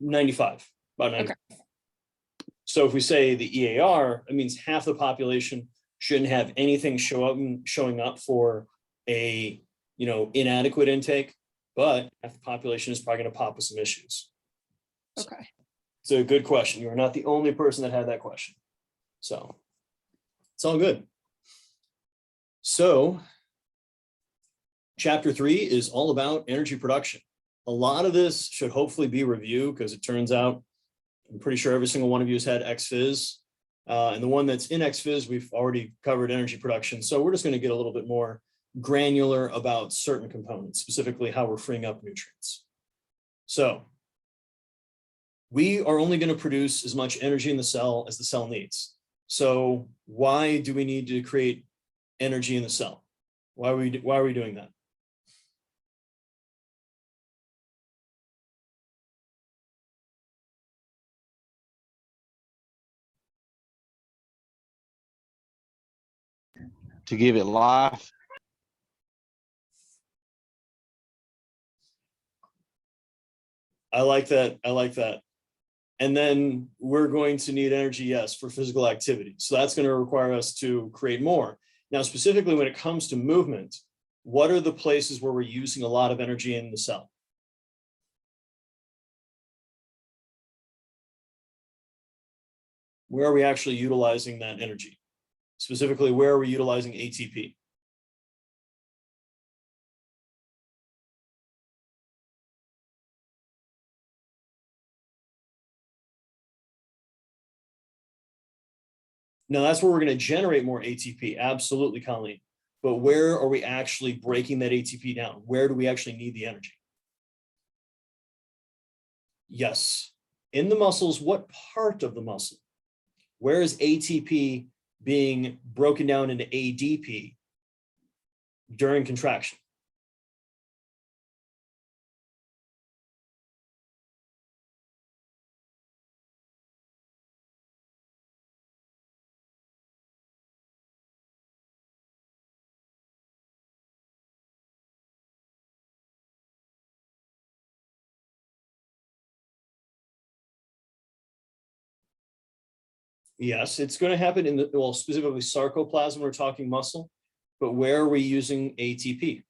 95, about 90. Okay. So if we say the EAR, it means half the population shouldn't have anything showing up for a inadequate intake, but half the population is probably going to pop with some issues. Okay. It's a good question. You are not the only person that had that question. So it's all good. So chapter 3 is all about energy production. A lot of this should hopefully be review, because it turns out I'm pretty sure every single one of you has had XPhys. And the one that's in XPhys, we've already covered energy production. So we're just going to get a little bit more granular about certain components, specifically how we're freeing up nutrients. So we are only going to produce as much energy in the cell as the cell needs. So why do we need to create energy in the cell? Why are we doing that? To give it life. I like that. I like that. And then we're going to need energy, yes, for physical activity. So that's going to require us to create more. Now, specifically when it comes to movement, what are the places where we're using a lot of energy in the cell? Where are we actually utilizing that energy? Specifically, where are we utilizing ATP? Now, that's where we're going to generate more ATP. Absolutely, Colleen. But where are we actually breaking that ATP down? Where do we actually need the energy? Yes. In the muscles, what part of the muscle? Where is ATP being broken down into ADP during contraction? Yes, it's going to happen in the, well, specifically sarcoplasm, we're talking muscle, but where are we using ATP?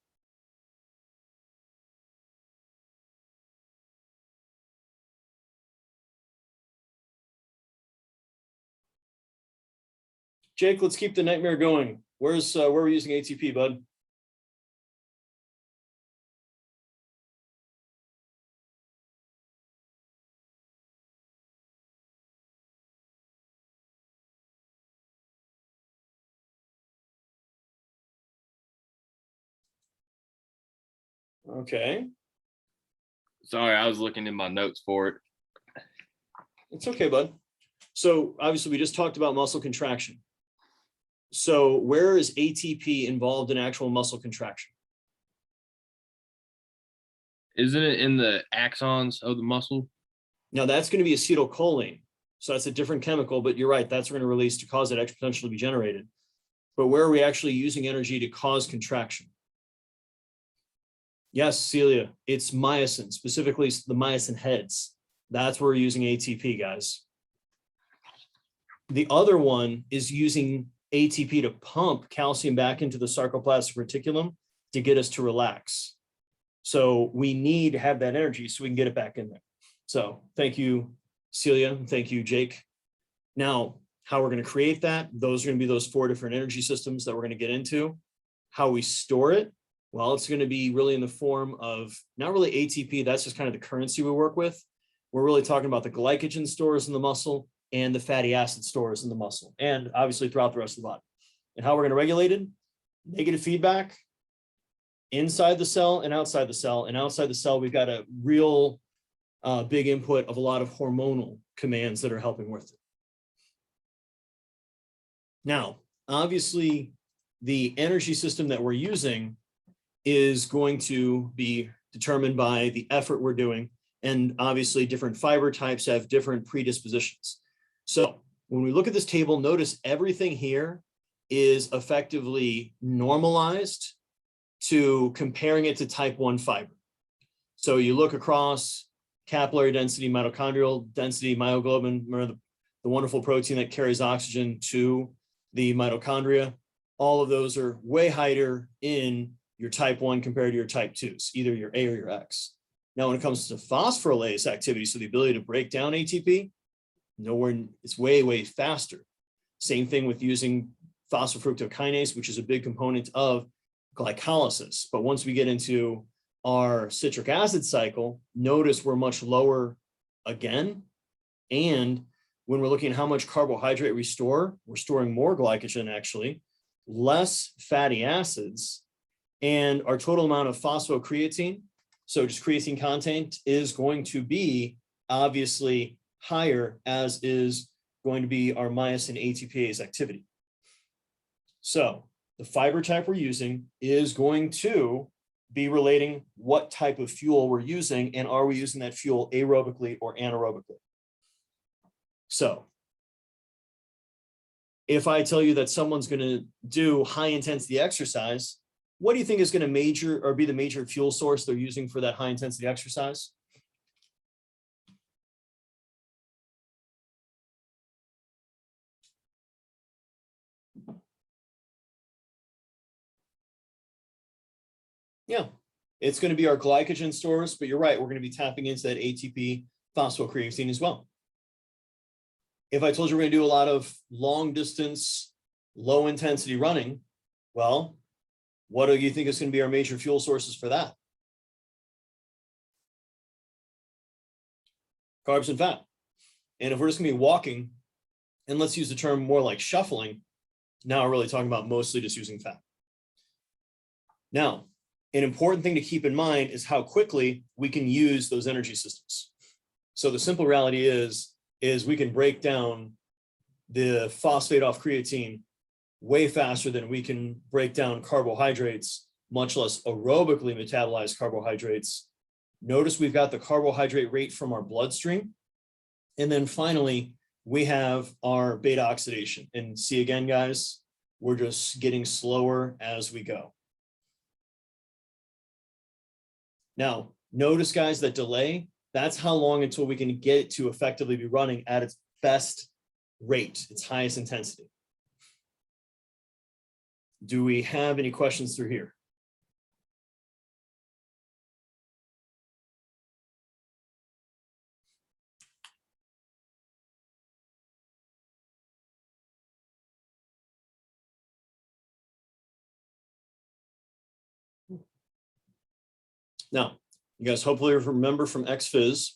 Jake, let's keep the nightmare going. Where are we using ATP, bud? Okay. Sorry, I was looking in my notes for it. It's okay, bud. So obviously we just talked about muscle contraction. So where is ATP involved in actual muscle contraction? Isn't it in the axons of the muscle? Now that's going to be acetylcholine. So that's a different chemical, but you're right. That's going to release to cause that exponential to be generated. But where are we actually using energy to cause contraction? Yes, Celia, it's myosin, specifically the myosin heads. That's where we're using ATP, guys. The other one is using ATP to pump calcium back into the sarcoplasmic reticulum to get us to relax. So we need to have that energy so we can get it back in there. So thank you, Celia. Thank you, Jake. Now, how we're going to create that, those are going to be those 4 different energy systems that we're going to get into. How we store it, well, it's going to be really in the form of not really ATP. That's just kind of the currency we work with. We're really talking about the glycogen stores in the muscle and the fatty acid stores in the muscle, and obviously throughout the rest of the body. And how we're going to regulate it, negative feedback inside the cell and outside the cell. And outside the cell, we've got a real big input of a lot of hormonal commands that are helping with it. Now, obviously, the energy system that we're using is going to be determined by the effort we're doing. And obviously, different fiber types have different predispositions. So when we look at this table, notice everything here is effectively normalized to comparing it to type 1 fiber. So you look across capillary density, mitochondrial density, myoglobin, remember the wonderful protein that carries oxygen to the mitochondria. All of those are way higher in your type 1 compared to your type 2s, either your A or your X. Now, when it comes to phosphorylase activity, so the ability to break down ATP, it's way, way faster. Same thing with using phosphofructokinase, which is a big component of glycolysis. But once we get into our citric acid cycle, notice we're much lower again. And when we're looking at how much carbohydrate we store, we're storing more glycogen actually, less fatty acids, and our total amount of phosphocreatine, so just creatine content, is going to be obviously higher, as is going to be our myosin ATPase activity. So the fiber type we're using is going to be relating what type of fuel we're using, and are we using that fuel aerobically or anaerobically? So if I tell you that someone's going to do high intensity exercise, what do you think is going to be the major fuel source they're using for that high intensity exercise? Yeah, it's going to be our glycogen stores, but you're right, we're going to be tapping into that ATP phosphocreatine as well. If I told you we're going to do a lot of long distance, low intensity running, well, what do you think is going to be our major fuel sources for that? Carbs and fat. And if we're just going to be walking, and let's use the term more like shuffling, now we're really talking about mostly just using fat. Now, an important thing to keep in mind is how quickly we can use those energy systems. So the simple reality is we can break down the phosphate off creatine way faster than we can break down carbohydrates, much less aerobically metabolized carbohydrates. Notice we've got the carbohydrate rate from our bloodstream. And then finally, we have our beta oxidation. And see again, guys, we're just getting slower as we go. Now, notice, guys, that delay, that's how long until we can get it to effectively be running at its best rate, its highest intensity. Do we have any questions through here? Now, you guys hopefully remember from XPhys,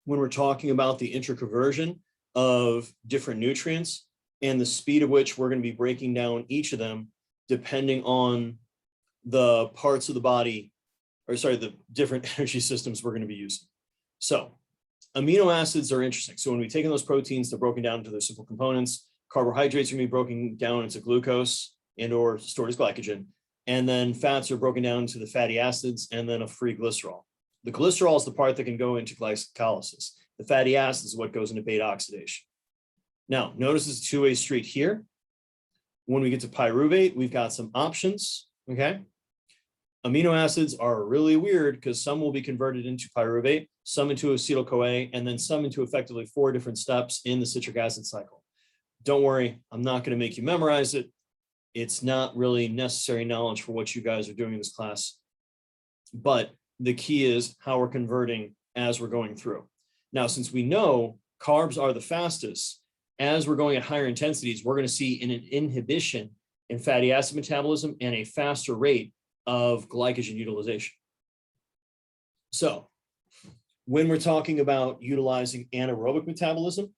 when we're talking about the intraconversion of different nutrients and the speed at which we're going to be breaking down each of them, depending on the parts of the body, or sorry, the different energy systems we're going to be using. So amino acids are interesting. So when we take in those proteins, they're broken down into their simple components. Carbohydrates are going to be broken down into glucose and or stored as glycogen. And then fats are broken down into the fatty acids and then a free glycerol. The glycerol is the part that can go into glycolysis. The fatty acids is what goes into beta oxidation. Now, notice it's a two-way street here. When we get to pyruvate, we've got some options, okay? Amino acids are really weird because some will be converted into pyruvate, some into acetyl-CoA, and then some into effectively 4 different steps in the citric acid cycle. Don't worry, I'm not going to make you memorize it. It's not really necessary knowledge for what you guys are doing in this class. But the key is how we're converting as we're going through. Now, since we know carbs are the fastest, as we're going at higher intensities, we're going to see an inhibition in fatty acid metabolism and a faster rate of glycogen utilization. So when we're talking about utilizing anaerobic metabolism,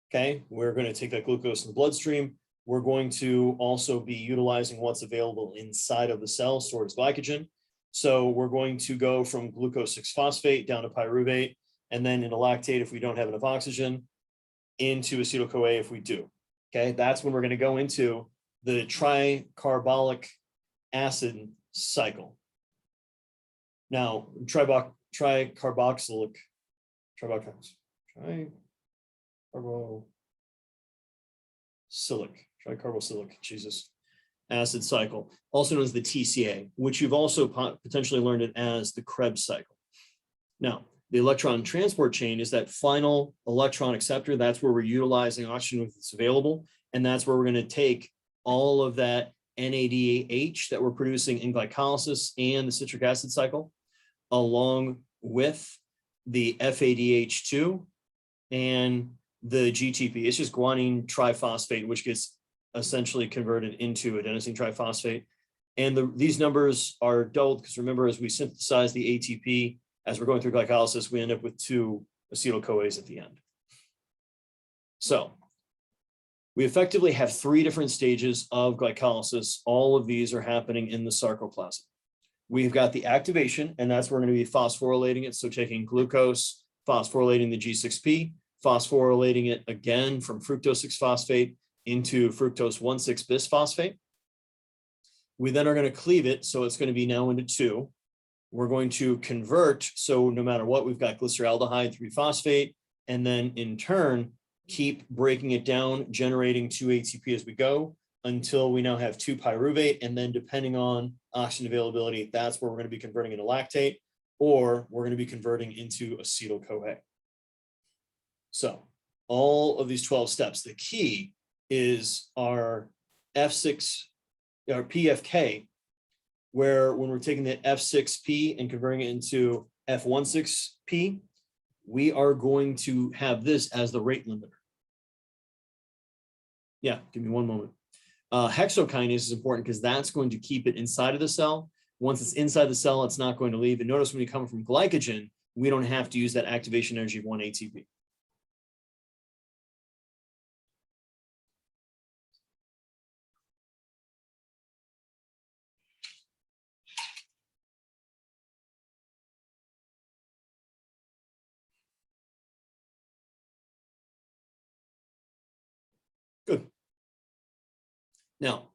okay, we're going to take that glucose in the bloodstream. We're going to also be utilizing what's available inside of the cell, stored as glycogen. So we're going to go from glucose 6-phosphate down to pyruvate, and then into lactate if we don't have enough oxygen, into acetyl-CoA if we do. Okay, that's when we're going to go into the tricarbolic acid cycle. Now, tricarboxylic Jesus, acid cycle, also known as the TCA, which you've also potentially learned it as the Krebs cycle. Now, The electron transport chain is that final electron acceptor. That's where we're utilizing oxygen when it's available. And that's where we're going to take all of that NADH that we're producing in glycolysis and the citric acid cycle, along with the FADH2 and the GTP. It's just guanine triphosphate, which gets essentially converted into adenosine triphosphate. And these numbers are doubled because remember, as we synthesize the ATP, as we're going through glycolysis, we end up with 2 acetyl-CoAs at the end. So we effectively have 3 different stages of glycolysis. All of these are happening in the sarcoplasm. We've got the activation, and that's where we're going to be phosphorylating it. So taking glucose, phosphorylating the G6P, phosphorylating it again from fructose 6-phosphate into fructose 1,6-bisphosphate. We then are going to cleave it, so it's going to be now into 2. We're going to convert, so no matter what, we've got glyceraldehyde 3-phosphate, and then in turn, keep breaking it down, generating 2 ATP as we go until we now have 2 pyruvate, and then depending on oxygen availability, that's where we're going to be converting into lactate, or we're going to be converting into acetyl-CoA. So all of these 12 steps, the key is our F6, our PFK, where when we're taking the F6P and converting it into F16P, we are going to have this as the rate limiter. Yeah, give me one moment. Hexokinase is important because that's going to keep it inside of the cell. Once it's inside the cell, it's not going to leave. And notice when you come from glycogen, we don't have to use that activation energy of 1 ATP. Good. Now,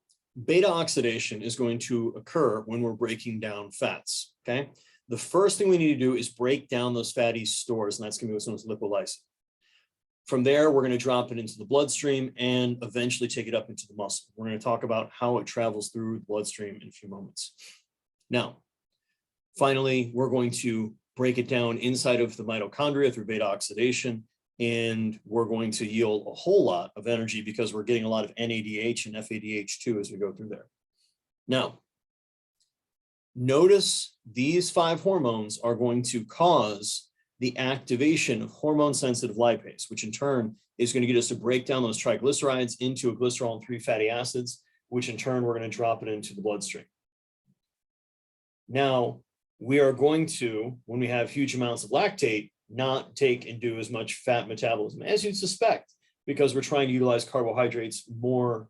beta oxidation is going to occur when we're breaking down fats, okay? The first thing we need to do is break down those fatty stores, and that's going to be what's known as lipolysis. From there, we're going to drop it into the bloodstream and eventually take it up into the muscle. We're going to talk about how it travels through the bloodstream in a few moments. Now, finally, we're going to break it down inside of the mitochondria through beta oxidation, and we're going to yield a whole lot of energy because we're getting a lot of NADH and FADH2 as we go through there. Now, notice these 5 hormones are going to cause the activation of hormone-sensitive lipase, which in turn is going to get us to break down those triglycerides into a glycerol and 3 fatty acids, which in turn we're going to drop it into the bloodstream. Now, we are going to, when we have huge amounts of lactate, not take and do as much fat metabolism as you'd suspect, because we're trying to utilize carbohydrates more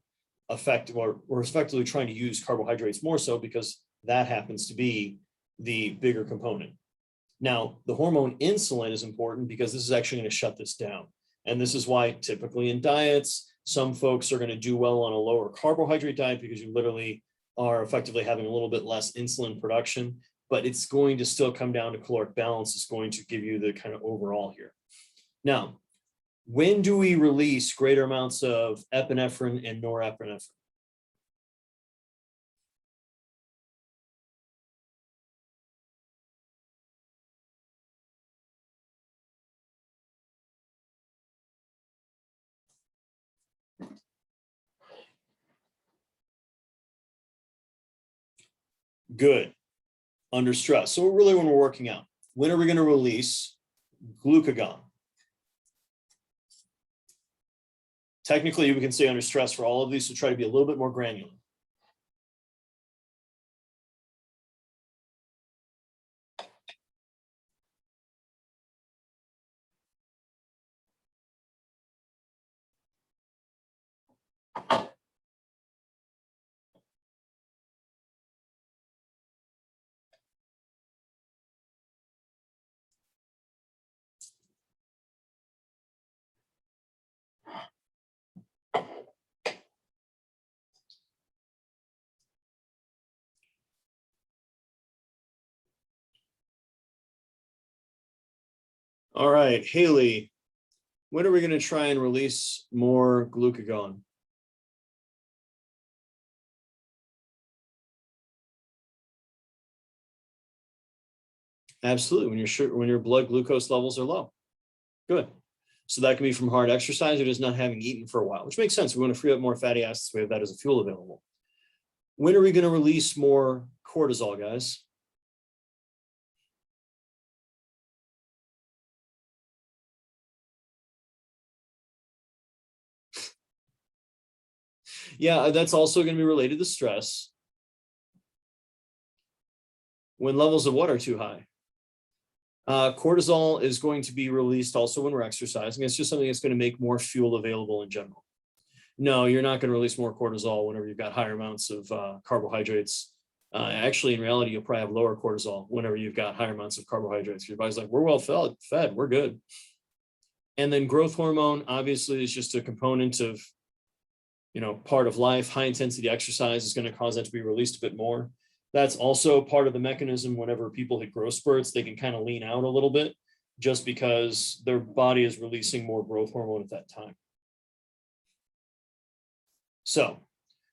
effective, or we're effectively trying to use carbohydrates more so because that happens to be the bigger component. Now, the hormone insulin is important because this is actually going to shut this down. And this is why typically in diets, some folks are going to do well on a lower carbohydrate diet because you literally are effectively having a little bit less insulin production, but it's going to still come down to caloric balance. It's going to give you the kind of overall here. Now, when do we release greater amounts of epinephrine and norepinephrine? Good. Under stress. So really when we're working out, when are we going to release glucagon? Technically, we can say under stress for all of these, so try to be a little bit more granular. All right, Haley, when are we going to try and release more glucagon? Absolutely. When your blood glucose levels are low. Good. So that can be from hard exercise or just not having eaten for a while, which makes sense. We want to free up more fatty acids. We have that as a fuel available. When are we going to release more cortisol, guys? Yeah, that's also going to be related to stress. When levels of what are too high? Cortisol is going to be released also when we're exercising. It's just something that's going to make more fuel available in general. No, you're not going to release more cortisol whenever you've got higher amounts of carbohydrates. Actually, in reality, you'll probably have lower cortisol whenever you've got higher amounts of carbohydrates. Your body's like, we're well fed, we're good. And then growth hormone, obviously, is just a component of, part of life. High intensity exercise is going to cause that to be released a bit more. That's also part of the mechanism. Whenever people hit growth spurts, they can kind of lean out a little bit just because their body is releasing more growth hormone at that time. So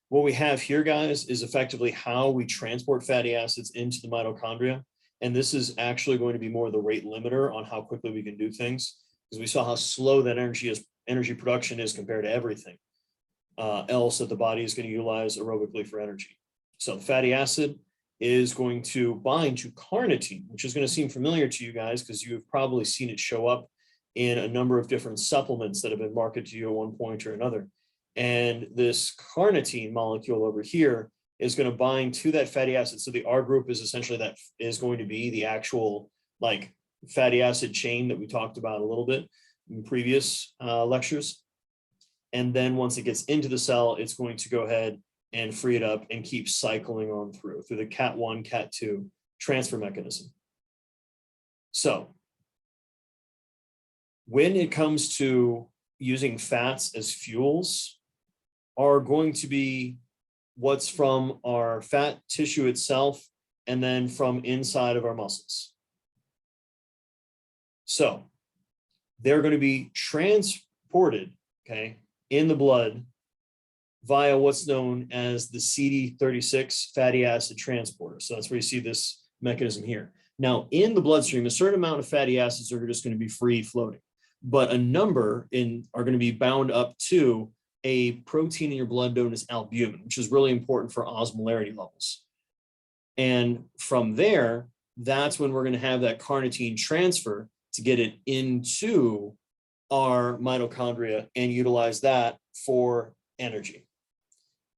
what we have here, guys, is effectively how we transport fatty acids into the mitochondria. And this is actually going to be more the rate limiter on how quickly we can do things, because we saw how slow that energy production is compared to everything else that the body is going to utilize aerobically for energy. So the fatty acid is going to bind to carnitine, which is going to seem familiar to you guys because you've probably seen it show up in a number of different supplements that have been marketed to you at one point or another. And this carnitine molecule over here is going to bind to that fatty acid. So the R group is essentially that is going to be the actual like fatty acid chain that we talked about a little bit in previous lectures. And then once it gets into the cell, it's going to go ahead and free it up and keep cycling on through the CAT1, CAT2 transfer mechanism. So when it comes to using fats as fuels, are going to be what's from our fat tissue itself and then from inside of our muscles. So they're going to be transported, okay, in the blood via what's known as the CD36 fatty acid transporter. So that's where you see this mechanism here. Now, in the bloodstream, a certain amount of fatty acids are just going to be free floating, but a number are going to be bound up to a protein in your blood known as albumin, which is really important for osmolarity levels. And from there, that's when we're going to have that carnitine transfer to get it into our mitochondria and utilize that for energy.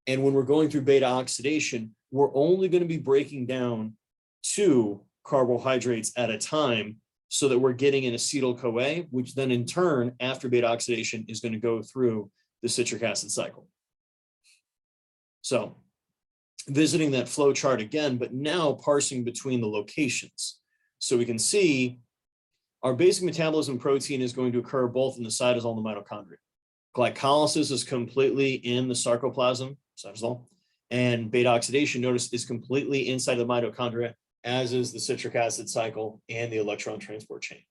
And when we're going through beta oxidation, we're only going to be breaking down 2 carbohydrates at a time so that we're getting an acetyl-CoA, which then in turn, after beta oxidation, is going to go through the citric acid cycle. So visiting that flow chart again, but now parsing between the locations. So we can see our basic metabolism protein is going to occur both in the cytosol and the mitochondria. Glycolysis is completely in the sarcoplasm, cytosol, and beta oxidation, notice, is completely inside the mitochondria, as is the citric acid cycle and the electron transport chain.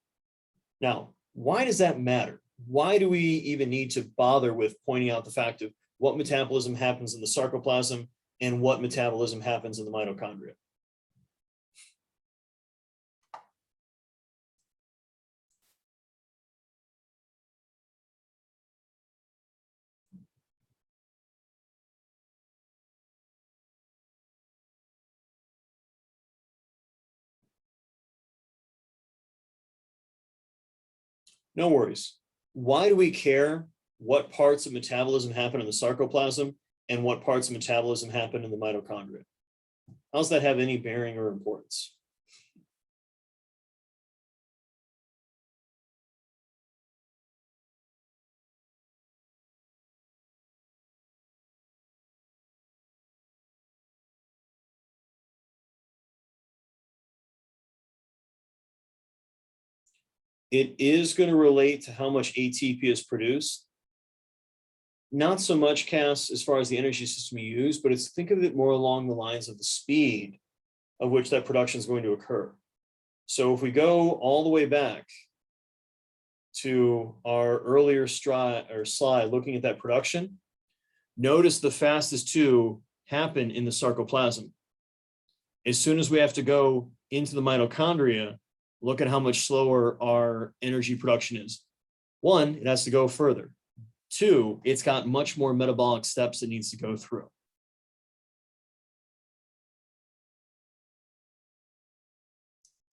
Now, why does that matter? Why do we even need to bother with pointing out the fact of what metabolism happens in the sarcoplasm and what metabolism happens in the mitochondria? No worries. Why do we care what parts of metabolism happen in the sarcoplasm and what parts of metabolism happen in the mitochondria? How does that have any bearing or importance? It is going to relate to how much ATP is produced. Not so much, Cass, as far as the energy system you use, but it's think of it more along the lines of the speed of which that production is going to occur. So if we go all the way back to our earlier slide looking at that production, notice the fastest 2 happen in the sarcoplasm. As soon as we have to go into the mitochondria, look at how much slower our energy production is. One, it has to go further. Two, it's got much more metabolic steps it needs to go through.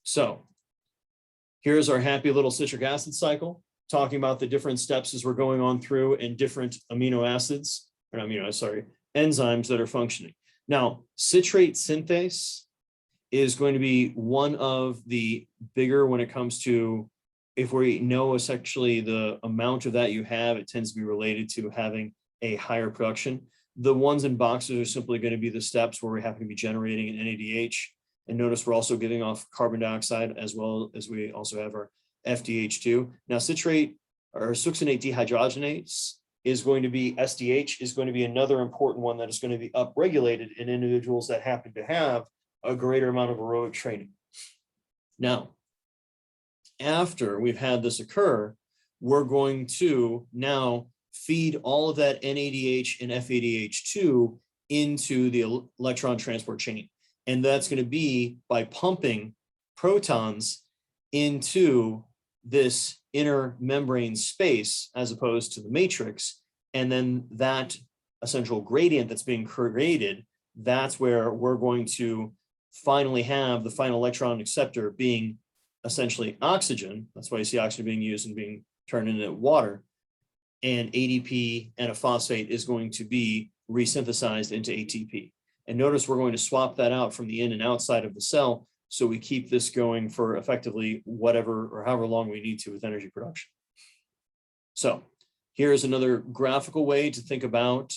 So here's our happy little citric acid cycle, talking about the different steps as we're going on through and different amino acids, or not amino, sorry, enzymes that are functioning. Now, citrate synthase is going to be one of the bigger when it comes to, if we know essentially the amount of that you have, it tends to be related to having a higher production. The ones in boxes are simply going to be the steps where we happen to be generating an NADH. And notice we're also giving off carbon dioxide as well as we also have our FDH2. Now citrate or succinate dehydrogenase is going to be, SDH is going to be another important one that is going to be upregulated in individuals that happen to have a greater amount of aerobic training. Now, after we've had this occur, we're going to now feed all of that NADH and FADH2 into the electron transport chain. And that's going to be by pumping protons into this inner membrane space as opposed to the matrix. And then that essential gradient that's being created, that's where we're going to finally have the final electron acceptor being essentially oxygen. That's why you see oxygen being used and being turned into water. And ADP and a phosphate is going to be resynthesized into ATP. And notice we're going to swap that out from the in and outside of the cell. So we keep this going for effectively whatever or however long we need to with energy production. So here's another graphical way to think about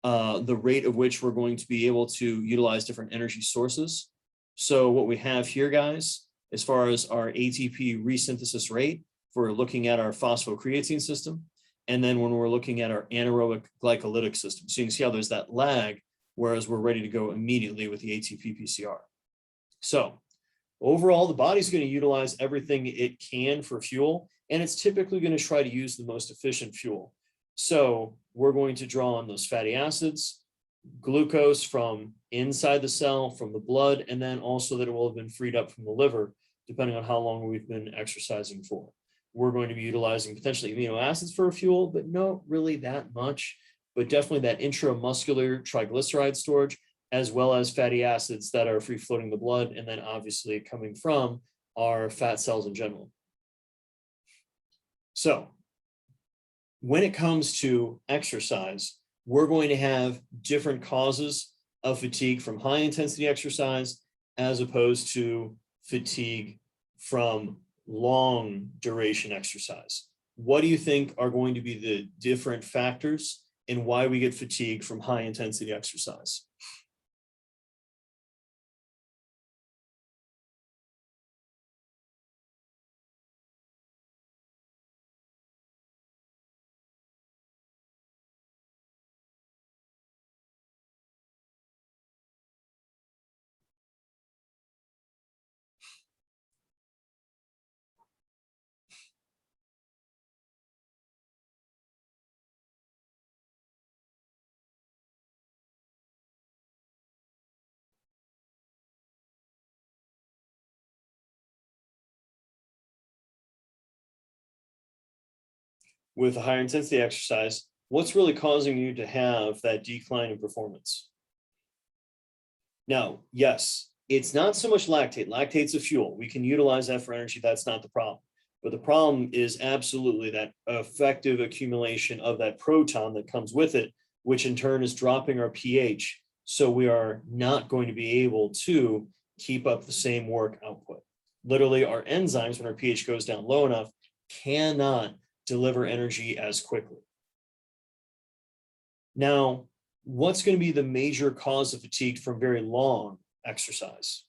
the rate of which we're going to be able to utilize different energy sources. So what we have here, guys, as far as our ATP resynthesis rate, we're looking at our phosphocreatine system. And then when we're looking at our anaerobic glycolytic system, so you can see how there's that lag, whereas we're ready to go immediately with the ATP PCR. So overall, the body's going to utilize everything it can for fuel, and it's typically going to try to use the most efficient fuel. So we're going to draw on those fatty acids, glucose from inside the cell, from the blood, and then also that it will have been freed up from the liver, depending on how long we've been exercising for. We're going to be utilizing potentially amino acids for a fuel, but not really that much, but definitely that intramuscular triglyceride storage, as well as fatty acids that are free floating in the blood, and then obviously coming from our fat cells in general. So when it comes to exercise, we're going to have different causes of fatigue from high intensity exercise as opposed to fatigue from long duration exercise. What do you think are going to be the different factors in why we get fatigue from high intensity exercise? With a higher intensity exercise, what's really causing you to have that decline in performance? Now, yes, it's not so much lactate. Lactate's a fuel. We can utilize that for energy. That's not the problem. But the problem is absolutely that effective accumulation of that proton that comes with it, which in turn is dropping our pH. So we are not going to be able to keep up the same work output. Literally, our enzymes, when our pH goes down low enough, cannot deliver energy as quickly. Now, what's going to be the major cause of fatigue from very long exercise?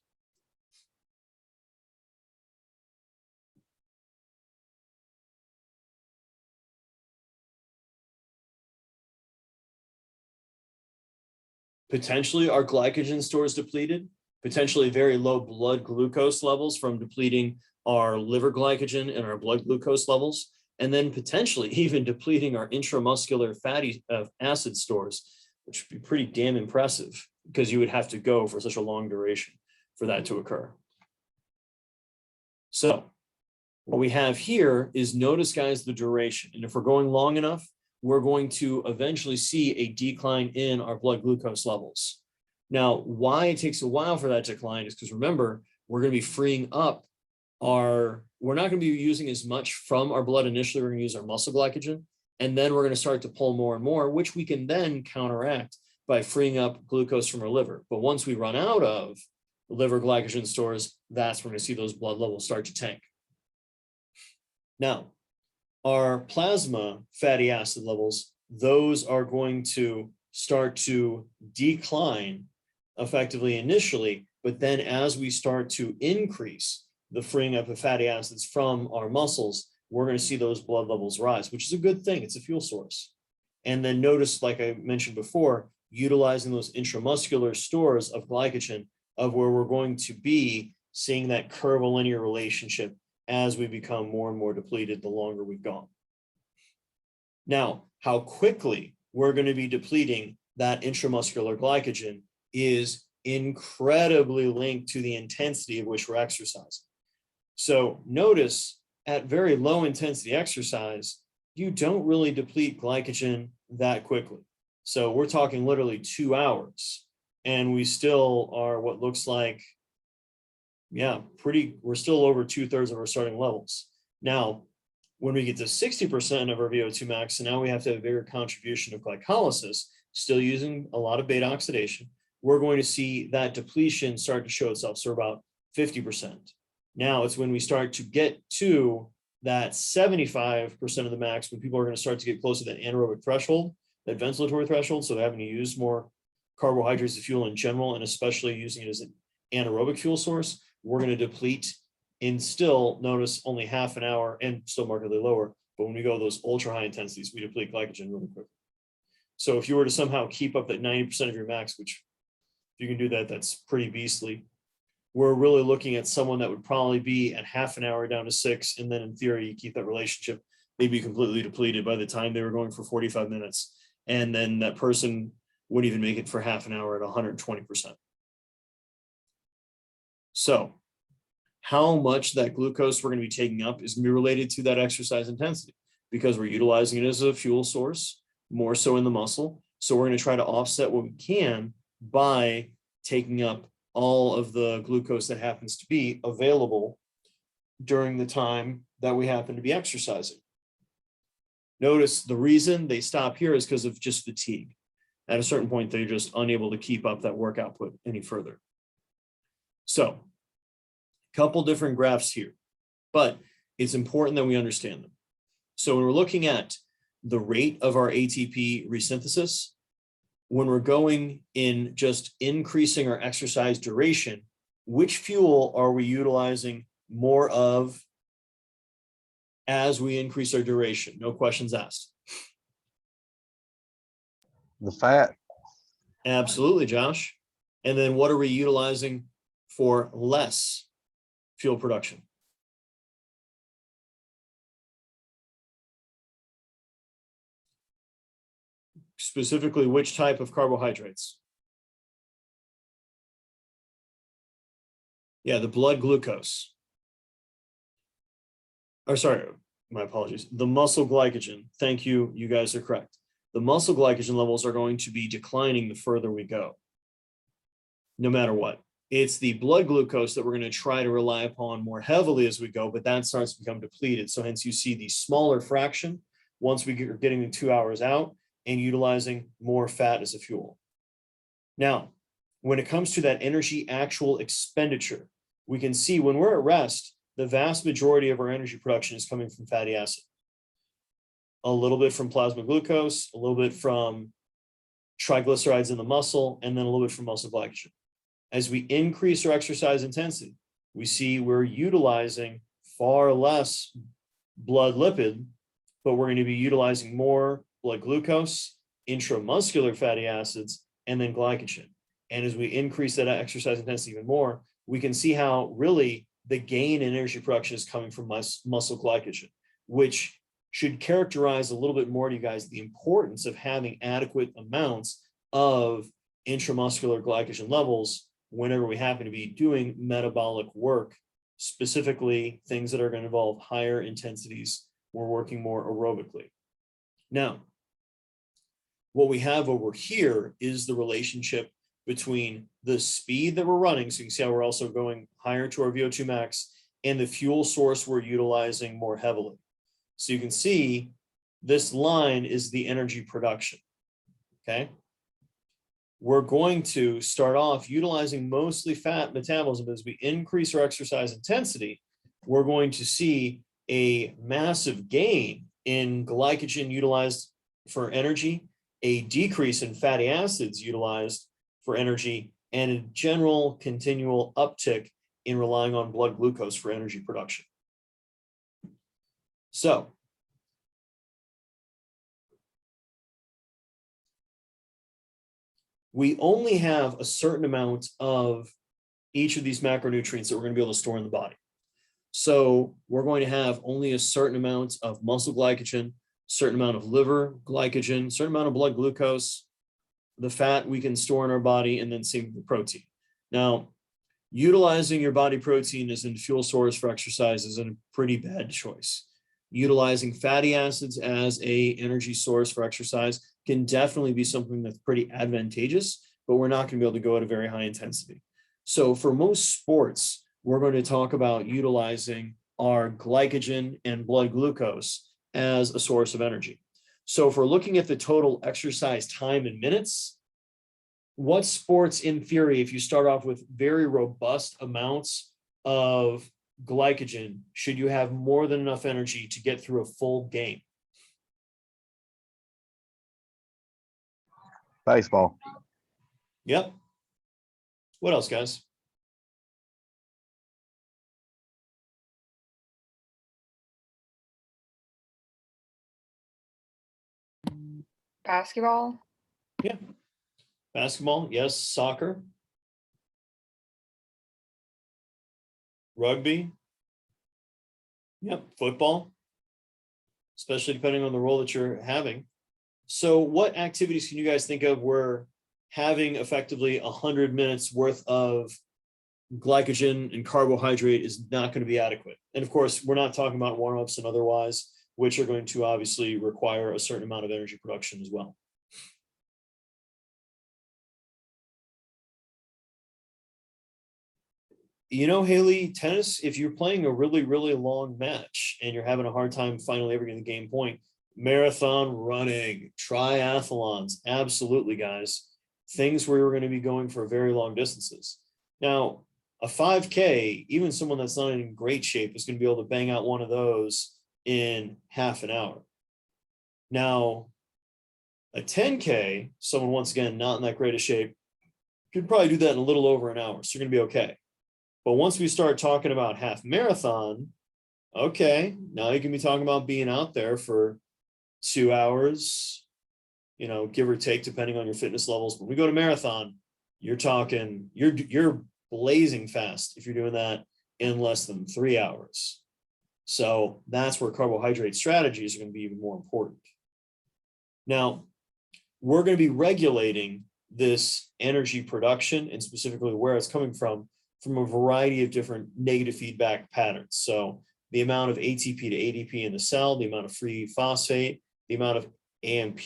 Potentially our glycogen stores depleted, potentially very low blood glucose levels from depleting our liver glycogen and our blood glucose levels, and then potentially even depleting our intramuscular fatty acid stores, which would be pretty damn impressive because you would have to go for such a long duration for that to occur. So what we have here is, notice, guys, the duration. And if we're going long enough, we're going to eventually see a decline in our blood glucose levels. Now, why it takes a while for that decline is because, remember, we're going to be freeing up we're not going to be using as much from our blood initially. We're going to use our muscle glycogen, and then we're going to start to pull more and more, which we can then counteract by freeing up glucose from our liver. But once we run out of liver glycogen stores, that's when we're going to see those blood levels start to tank. Now, our plasma fatty acid levels, those are going to start to decline effectively initially, but then as we start to increase the freeing up of fatty acids from our muscles, we're going to see those blood levels rise, which is a good thing. It's a fuel source. And then notice, like I mentioned before, utilizing those intramuscular stores of glycogen, of where we're going to be seeing that curvilinear relationship as we become more and more depleted the longer we've gone. Now, how quickly we're going to be depleting that intramuscular glycogen is incredibly linked to the intensity of which we're exercising. So notice, at very low intensity exercise, you don't really deplete glycogen that quickly. So we're talking literally 2 hours, and we still are what looks like, we're still over 2/3 of our starting levels. Now, when we get to 60% of our VO2 max, and now we have to have a bigger contribution of glycolysis, still using a lot of beta oxidation, we're going to see that depletion start to show itself. So about 50%. Now it's when we start to get to that 75% of the max, when people are going to start to get close to that anaerobic threshold, that ventilatory threshold. So they're having to use more carbohydrates as fuel in general, and especially using it as an anaerobic fuel source, we're going to deplete in, still notice, only half an hour and still markedly lower. But when we go those ultra high intensities, we deplete glycogen really quickly. So if you were to somehow keep up that 90% of your max, which if you can do that, that's pretty beastly. We're really looking at someone that would probably be at half an hour down to 6. And then in theory, you keep that relationship, they'd be completely depleted by the time they were going for 45 minutes. And then that person wouldn't even make it for half an hour at 120%. So how much that glucose we're going to be taking up is going to be related to that exercise intensity, because we're utilizing it as a fuel source, more so in the muscle. So we're going to try to offset what we can by taking up all of the glucose that happens to be available during the time that we happen to be exercising. Notice the reason they stop here is because of just fatigue. At a certain point, they're just unable to keep up that work output any further. So, a couple different graphs here, but it's important that we understand them. So when we're looking at the rate of our ATP resynthesis, when we're going in just increasing our exercise duration, which fuel are we utilizing more of as we increase our duration? No questions asked. The fat. Absolutely, Josh. And then what are we utilizing for less fuel production? Specifically, which type of carbohydrates? Yeah, the blood glucose. Or sorry, my apologies. The muscle glycogen. Thank you. You guys are correct. The muscle glycogen levels are going to be declining the further we go, no matter what. It's the blood glucose that we're going to try to rely upon more heavily as we go, but that starts to become depleted. So hence you see the smaller fraction once we are getting the 2 hours out and utilizing more fat as a fuel. Now, when it comes to that energy actual expenditure, we can see when we're at rest, the vast majority of our energy production is coming from fatty acid. A little bit from plasma glucose, a little bit from triglycerides in the muscle, and then a little bit from muscle glycogen. As we increase our exercise intensity, we see we're utilizing far less blood lipid, but we're going to be utilizing more blood glucose, intramuscular fatty acids, and then glycogen. And as we increase that exercise intensity even more, we can see how really the gain in energy production is coming from muscle glycogen, which should characterize a little bit more to you guys the importance of having adequate amounts of intramuscular glycogen levels whenever we happen to be doing metabolic work specifically things that are going to involve higher intensities. We're working more aerobically. Now, what we have over here is the relationship between the speed that we're running. So you can see how we're also going higher to our VO2 max and the fuel source we're utilizing more heavily. So you can see this line is the energy production, okay? We're going to start off utilizing mostly fat metabolism. As we increase our exercise intensity, we're going to see a massive gain in glycogen utilized for energy, a decrease in fatty acids utilized for energy, and a general continual uptick in relying on blood glucose for energy production. So, we only have a certain amount of each of these macronutrients that we're going to be able to store in the body. So we're going to have only a certain amount of muscle glycogen, certain amount of liver glycogen, certain amount of blood glucose, the fat we can store in our body, and then same with protein. Now, utilizing your body protein as a fuel source for exercise is a pretty bad choice. Utilizing fatty acids as a energy source for exercise can definitely be something that's pretty advantageous, but we're not going to be able to go at a very high intensity. So for most sports, we're going to talk about utilizing our glycogen and blood glucose as a source of energy. So if we're looking at the total exercise time in minutes, what sports in theory, if you start off with very robust amounts of glycogen, should you have more than enough energy to get through a full game? Baseball. Yep. What else, guys? Basketball. Yeah. Basketball, yes. Soccer. Rugby. Yep. Football, especially depending on the role that you're having. So what activities can you guys think of where having effectively 100 minutes worth of glycogen and carbohydrate is not going to be adequate? And of course, we're not talking about warm-ups and otherwise, which are going to obviously require a certain amount of energy production as well. You know, Haley, tennis, if you're playing a really, really long match and you're having a hard time finally ever getting the game point, marathon running, triathlons, absolutely, guys. Things where you're going to be going for very long distances. Now, a 5K, even someone that's not in great shape is going to be able to bang out one of those in half an hour. Now, a 10K, someone once again not in that great of shape, could probably do that in a little over an hour. So you're going to be okay. But once we start talking about half marathon, okay, now you can be talking about being out there for 2 hours, you know, give or take, depending on your fitness levels. When we go to marathon, you're talking, you're blazing fast if you're doing that in less than 3 hours. So that's where carbohydrate strategies are going to be even more important. Now, we're going to be regulating this energy production and specifically where it's coming from a variety of different negative feedback patterns. So the amount of ATP to ADP in the cell, the amount of free phosphate, the amount of AMP,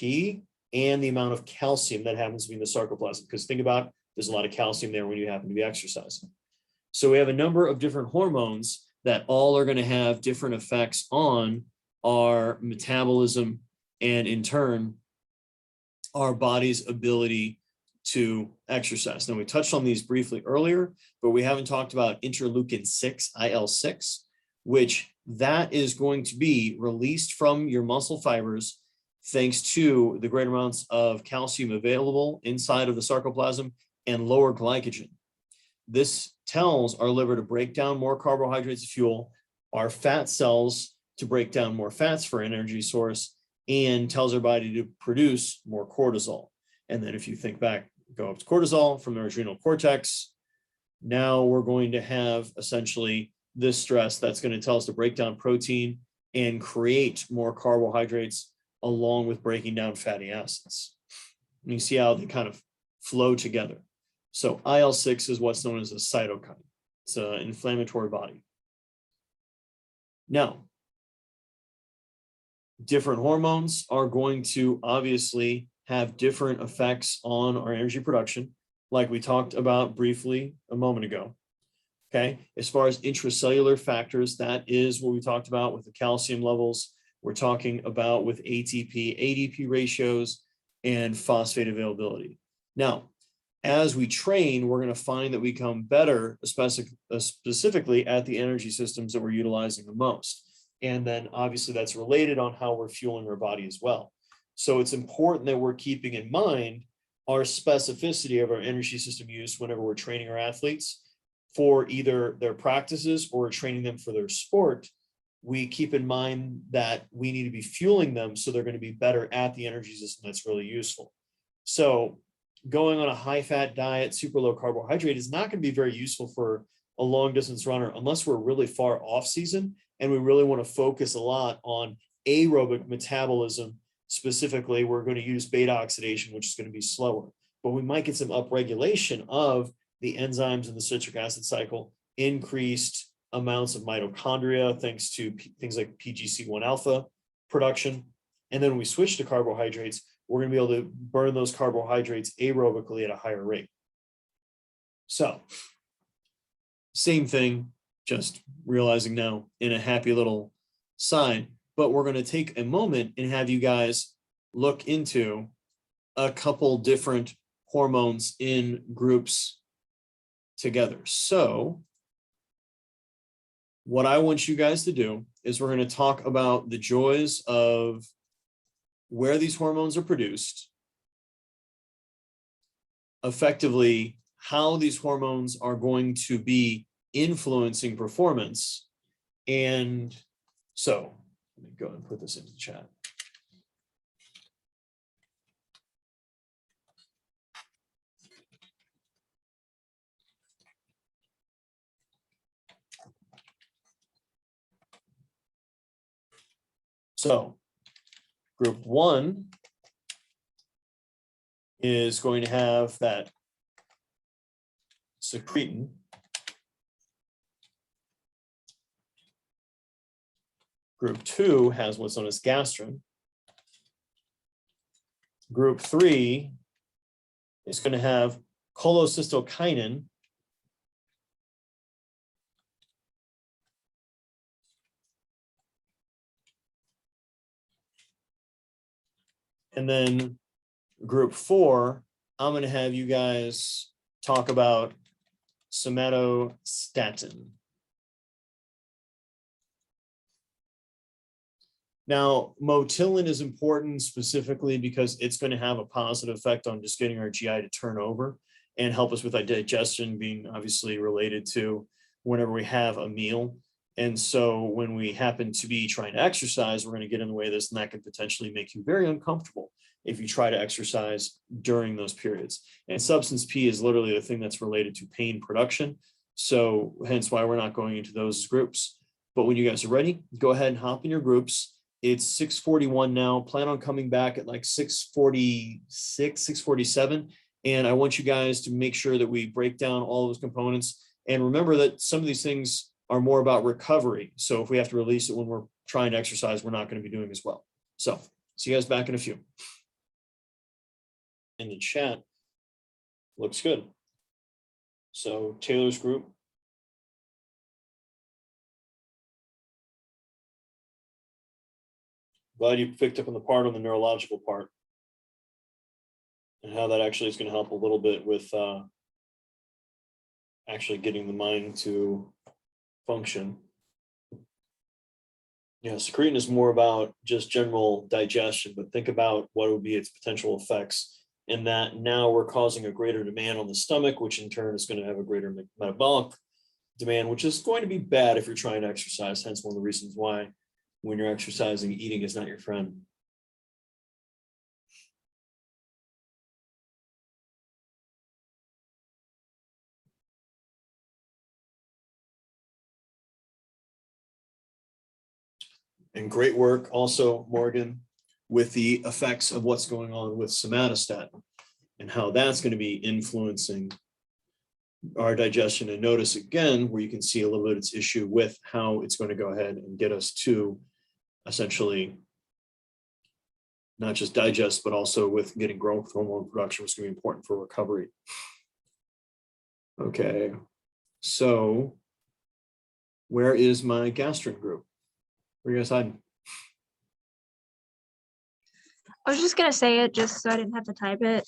and the amount of calcium that happens to be in the sarcoplasm. Because think about, there's a lot of calcium there when you happen to be exercising. So we have a number of different hormones that all are going to have different effects on our metabolism and in turn, our body's ability to exercise. Now, we touched on these briefly earlier, but we haven't talked about interleukin-6, IL-6, which that is going to be released from your muscle fibers thanks to the great amounts of calcium available inside of the sarcoplasm and lower glycogen. This tells our liver to break down more carbohydrates as fuel, our fat cells to break down more fats for energy source, and tells our body to produce more cortisol. And then if you think back, go up to cortisol from the adrenal cortex, now we're going to have essentially this stress that's going to tell us to break down protein and create more carbohydrates along with breaking down fatty acids. And you see how they kind of flow together. So IL-6 is what's known as a cytokine. It's an inflammatory body. Now, different hormones are going to obviously have different effects on our energy production, like we talked about briefly a moment ago. Okay, as far as intracellular factors, that is what we talked about with the calcium levels. We're talking about with ATP, ADP ratios, and phosphate availability. Now, as we train, we're going to find that we become better, specifically at the energy systems that we're utilizing the most. And then obviously that's related on how we're fueling our body as well. So it's important that we're keeping in mind our specificity of our energy system use whenever we're training our athletes for either their practices or training them for their sport. We keep in mind that we need to be fueling them so they're going to be better at the energy system that's really useful. So going on a high fat diet, super low carbohydrate is not going to be very useful for a long distance runner unless we're really far off season and we really want to focus a lot on aerobic metabolism. Specifically, we're going to use beta oxidation, which is going to be slower, but we might get some upregulation of the enzymes in the citric acid cycle, increased amounts of mitochondria thanks to things like PGC1 alpha production. And then when we switch to carbohydrates, we're going to be able to burn those carbohydrates aerobically at a higher rate. So, same thing, just realizing now in a happy little sign, but we're going to take a moment and have you guys look into a couple different hormones in groups together. So what I want you guys to do is we're going to talk about the joys of where these hormones are produced, effectively how these hormones are going to be influencing performance. And so let me go and put this into the chat. So group one is going to have that secretin. Group two has what's known as gastrin. Group three is going to have cholecystokinin. And then group four, I'm going to have you guys talk about somatostatin. Now, motilin is important specifically because it's going to have a positive effect on just getting our GI to turn over and help us with our digestion, being obviously related to whenever we have a meal. And so when we happen to be trying to exercise, we're going to get in the way of this, and that could potentially make you very uncomfortable if you try to exercise during those periods. And substance P is literally the thing that's related to pain production. So hence why we're not going into those groups. But when you guys are ready, go ahead and hop in your groups. It's 6:41 now. Plan on coming back at like 6:46, 6:47. And I want you guys to make sure that we break down all those components. And remember that some of these things are more about recovery. So if we have to release it when we're trying to exercise, we're not going to be doing as well. So see you guys back in a few. In the chat, looks good. So Taylor's group. Glad you picked up on the part on the neurological part and how that actually is going to help a little bit with actually getting the mind to function. Yeah, secretin is more about just general digestion, but think about what would be its potential effects in that now we're causing a greater demand on the stomach, which in turn is going to have a greater metabolic demand, which is going to be bad if you're trying to exercise. Hence one of the reasons why when you're exercising, eating is not your friend. And great work also, Morgan, with the effects of what's going on with somatostatin and how that's going to be influencing our digestion, and notice again where you can see a little bit of its issue with how it's going to go ahead and get us to essentially not just digest, but also with getting growth hormone production, which is going to be important for recovery. Okay, so where is my gastrin group? Where are you guys hiding? I was just gonna say it just so I didn't have to type it.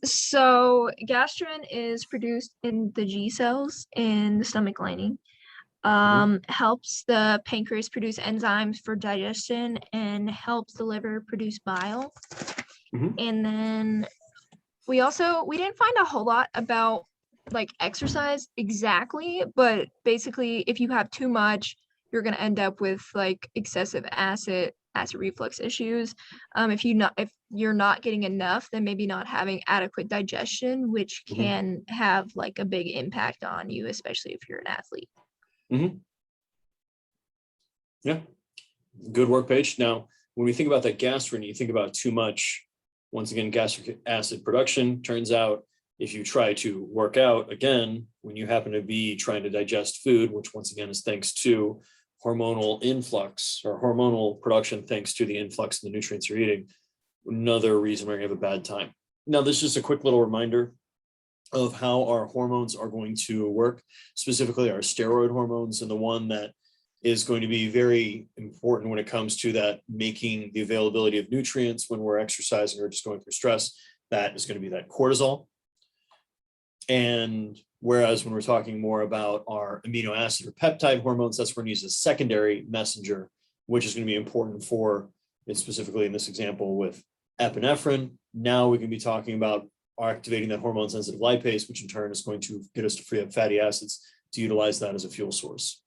So gastrin is produced in the G cells in the stomach lining. Helps the pancreas produce enzymes for digestion and helps the liver produce bile. And then we didn't find a whole lot about like exercise exactly, but basically if you have too much, you're going to end up with like excessive acid reflux issues. If you're not getting enough, then maybe not having adequate digestion, which can have like a big impact on you, especially if you're an athlete. Yeah, good work, Paige. Now, when we think about that gastrin, you think about too much. Once again, gastric acid production. Turns out if you try to work out, again, when you happen to be trying to digest food, which once again is thanks to hormonal influx or hormonal production, thanks to the influx of the nutrients you're eating, another reason we're going to have a bad time. Now, this is just a quick little reminder of how our hormones are going to work, specifically our steroid hormones, and the one that is going to be very important when it comes to that making the availability of nutrients when we're exercising or just going through stress. That is going to be that cortisol. And whereas when we're talking more about our amino acid or peptide hormones, that's where we use a secondary messenger, which is going to be important for, and specifically in this example with epinephrine. Now we can be talking about activating that hormone sensitive lipase, which in turn is going to get us to free up fatty acids to utilize that as a fuel source.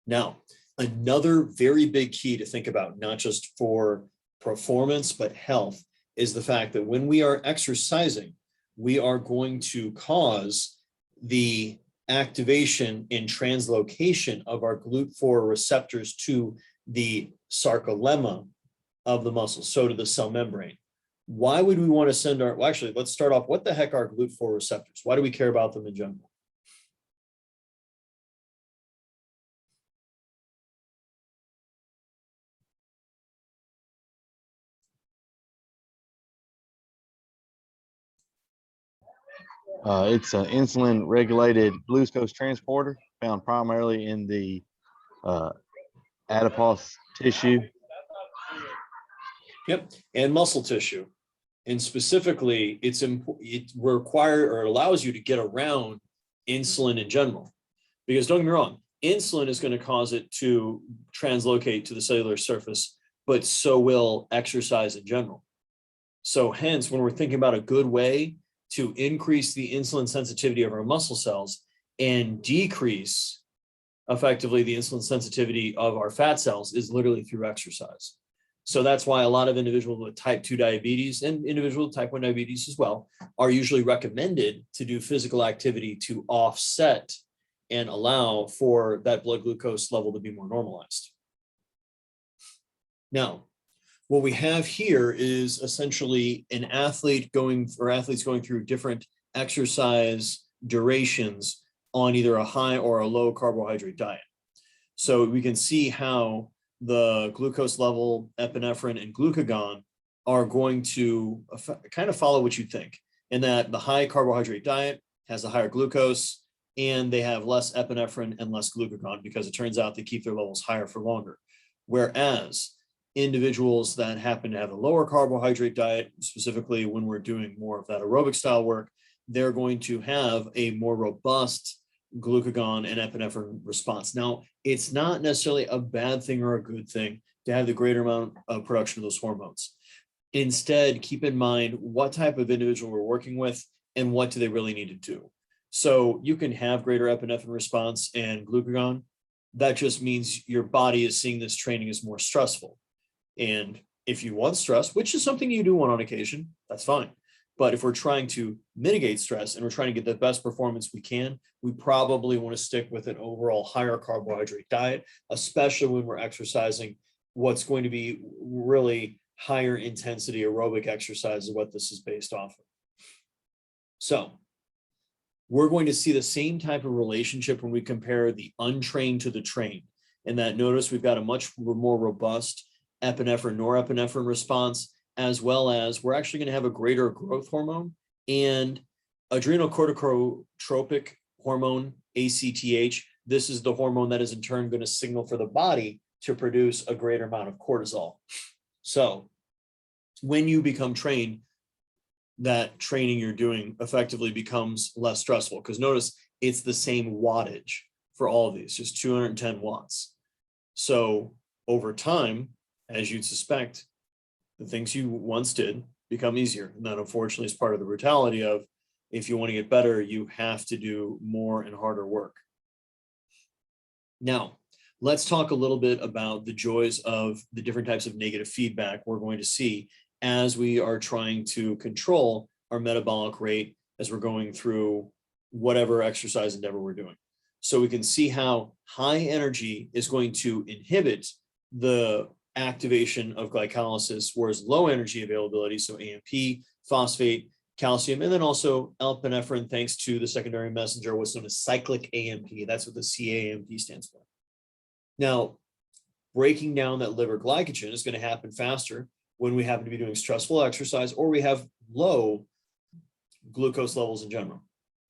Now, another very big key to think about, not just for performance, but health, is the fact that when we are exercising, we are going to cause the activation and translocation of our GLUT4 receptors to the sarcolemma of the muscle, so to the cell membrane. Why would we want to send our, well, actually, let's start off, what the heck are GLUT4 receptors? Why do we care about them in general? It's an insulin regulated glucose transporter found primarily in the adipose tissue. Yep, and muscle tissue. And specifically, it requires or allows you to get around insulin in general. Because don't get me wrong, insulin is going to cause it to translocate to the cellular surface, but so will exercise in general. So hence, when we're thinking about a good way to increase the insulin sensitivity of our muscle cells and decrease effectively the insulin sensitivity of our fat cells, is literally through exercise. So that's why a lot of individuals with type 2 diabetes and individuals with type 1 diabetes as well are usually recommended to do physical activity to offset and allow for that blood glucose level to be more normalized. Now, what we have here is essentially an athlete going, or athletes going through different exercise durations on either a high or a low carbohydrate diet. So we can see how the glucose level, epinephrine, and glucagon are going to kind of follow what you think, in that the high carbohydrate diet has a higher glucose and they have less epinephrine and less glucagon, because it turns out they keep their levels higher for longer. Whereas individuals that happen to have a lower carbohydrate diet, specifically when we're doing more of that aerobic style work, they're going to have a more robust glucagon and epinephrine response. Now, it's not necessarily a bad thing or a good thing to have the greater amount of production of those hormones. Instead, keep in mind what type of individual we're working with and what do they really need to do. So you can have greater epinephrine response and glucagon. That just means your body is seeing this training as more stressful. And if you want stress, which is something you do want on occasion, that's fine. But if we're trying to mitigate stress and we're trying to get the best performance we can, we probably want to stick with an overall higher carbohydrate diet, especially when we're exercising what's going to be really higher intensity aerobic exercise is what this is based off of. So we're going to see the same type of relationship when we compare the untrained to the trained. And that notice we've got a much more robust epinephrine, norepinephrine response, as well as we're actually going to have a greater growth hormone and adrenocorticotropic hormone, ACTH. This is the hormone that is in turn going to signal for the body to produce a greater amount of cortisol. So when you become trained, that training you're doing effectively becomes less stressful, because notice it's the same wattage for all of these, just 210 watts. So over time, as you'd suspect, the things you once did become easier. And that unfortunately is part of the brutality of, if you want to get better, you have to do more and harder work. Now, let's talk a little bit about the joys of the different types of negative feedback we're going to see as we are trying to control our metabolic rate as we're going through whatever exercise endeavor we're doing. So we can see how high energy is going to inhibit the activation of glycolysis, whereas low energy availability, so AMP, phosphate, calcium, and then also epinephrine, thanks to the secondary messenger, what's known as cyclic AMP. That's what the CAMP stands for. Now, breaking down that liver glycogen is going to happen faster when we happen to be doing stressful exercise or we have low glucose levels in general.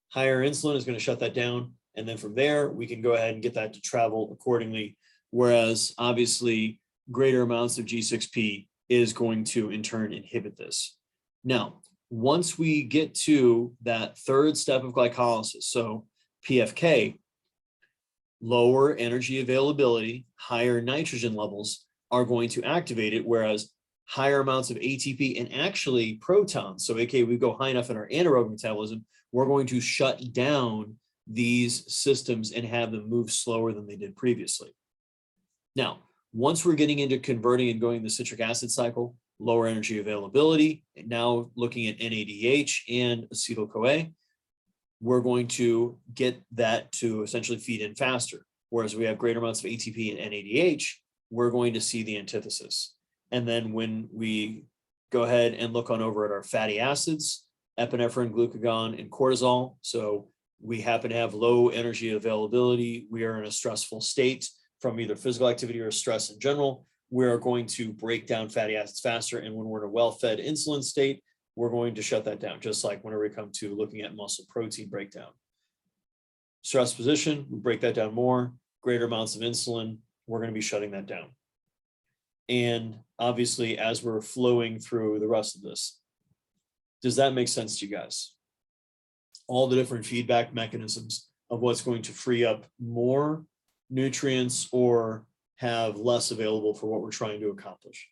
Higher insulin is going to shut that down. And then from there, we can go ahead and get that to travel accordingly. Whereas obviously greater amounts of G6P is going to in turn inhibit this. Now, once we get to that third step of glycolysis, so PFK, lower energy availability, higher nitrogen levels are going to activate it, whereas higher amounts of ATP and actually protons, so aka we go high enough in our anaerobic metabolism, we're going to shut down these systems and have them move slower than they did previously. Now, once we're getting into converting and going the citric acid cycle, lower energy availability, and now looking at NADH and acetyl-CoA, we're going to get that to essentially feed in faster. Whereas we have greater amounts of ATP and NADH, we're going to see the antithesis. And then when we go ahead and look on over at our fatty acids, epinephrine, glucagon, and cortisol. So we happen to have low energy availability. We are in a stressful state from either physical activity or stress in general. We are going to break down fatty acids faster. And when we're in a well-fed insulin state, we're going to shut that down, just like whenever we come to looking at muscle protein breakdown. Stress position, we break that down more, greater amounts of insulin, we're going to be shutting that down. And obviously, as we're flowing through the rest of this, does that make sense to you guys? All the different feedback mechanisms of what's going to free up more nutrients or have less available for what we're trying to accomplish.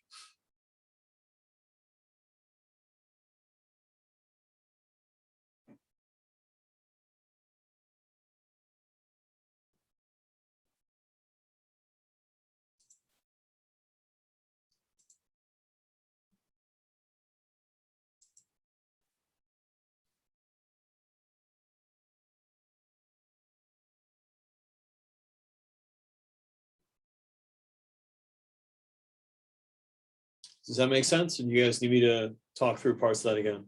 Does that make sense? And you guys need me to talk through parts of that again?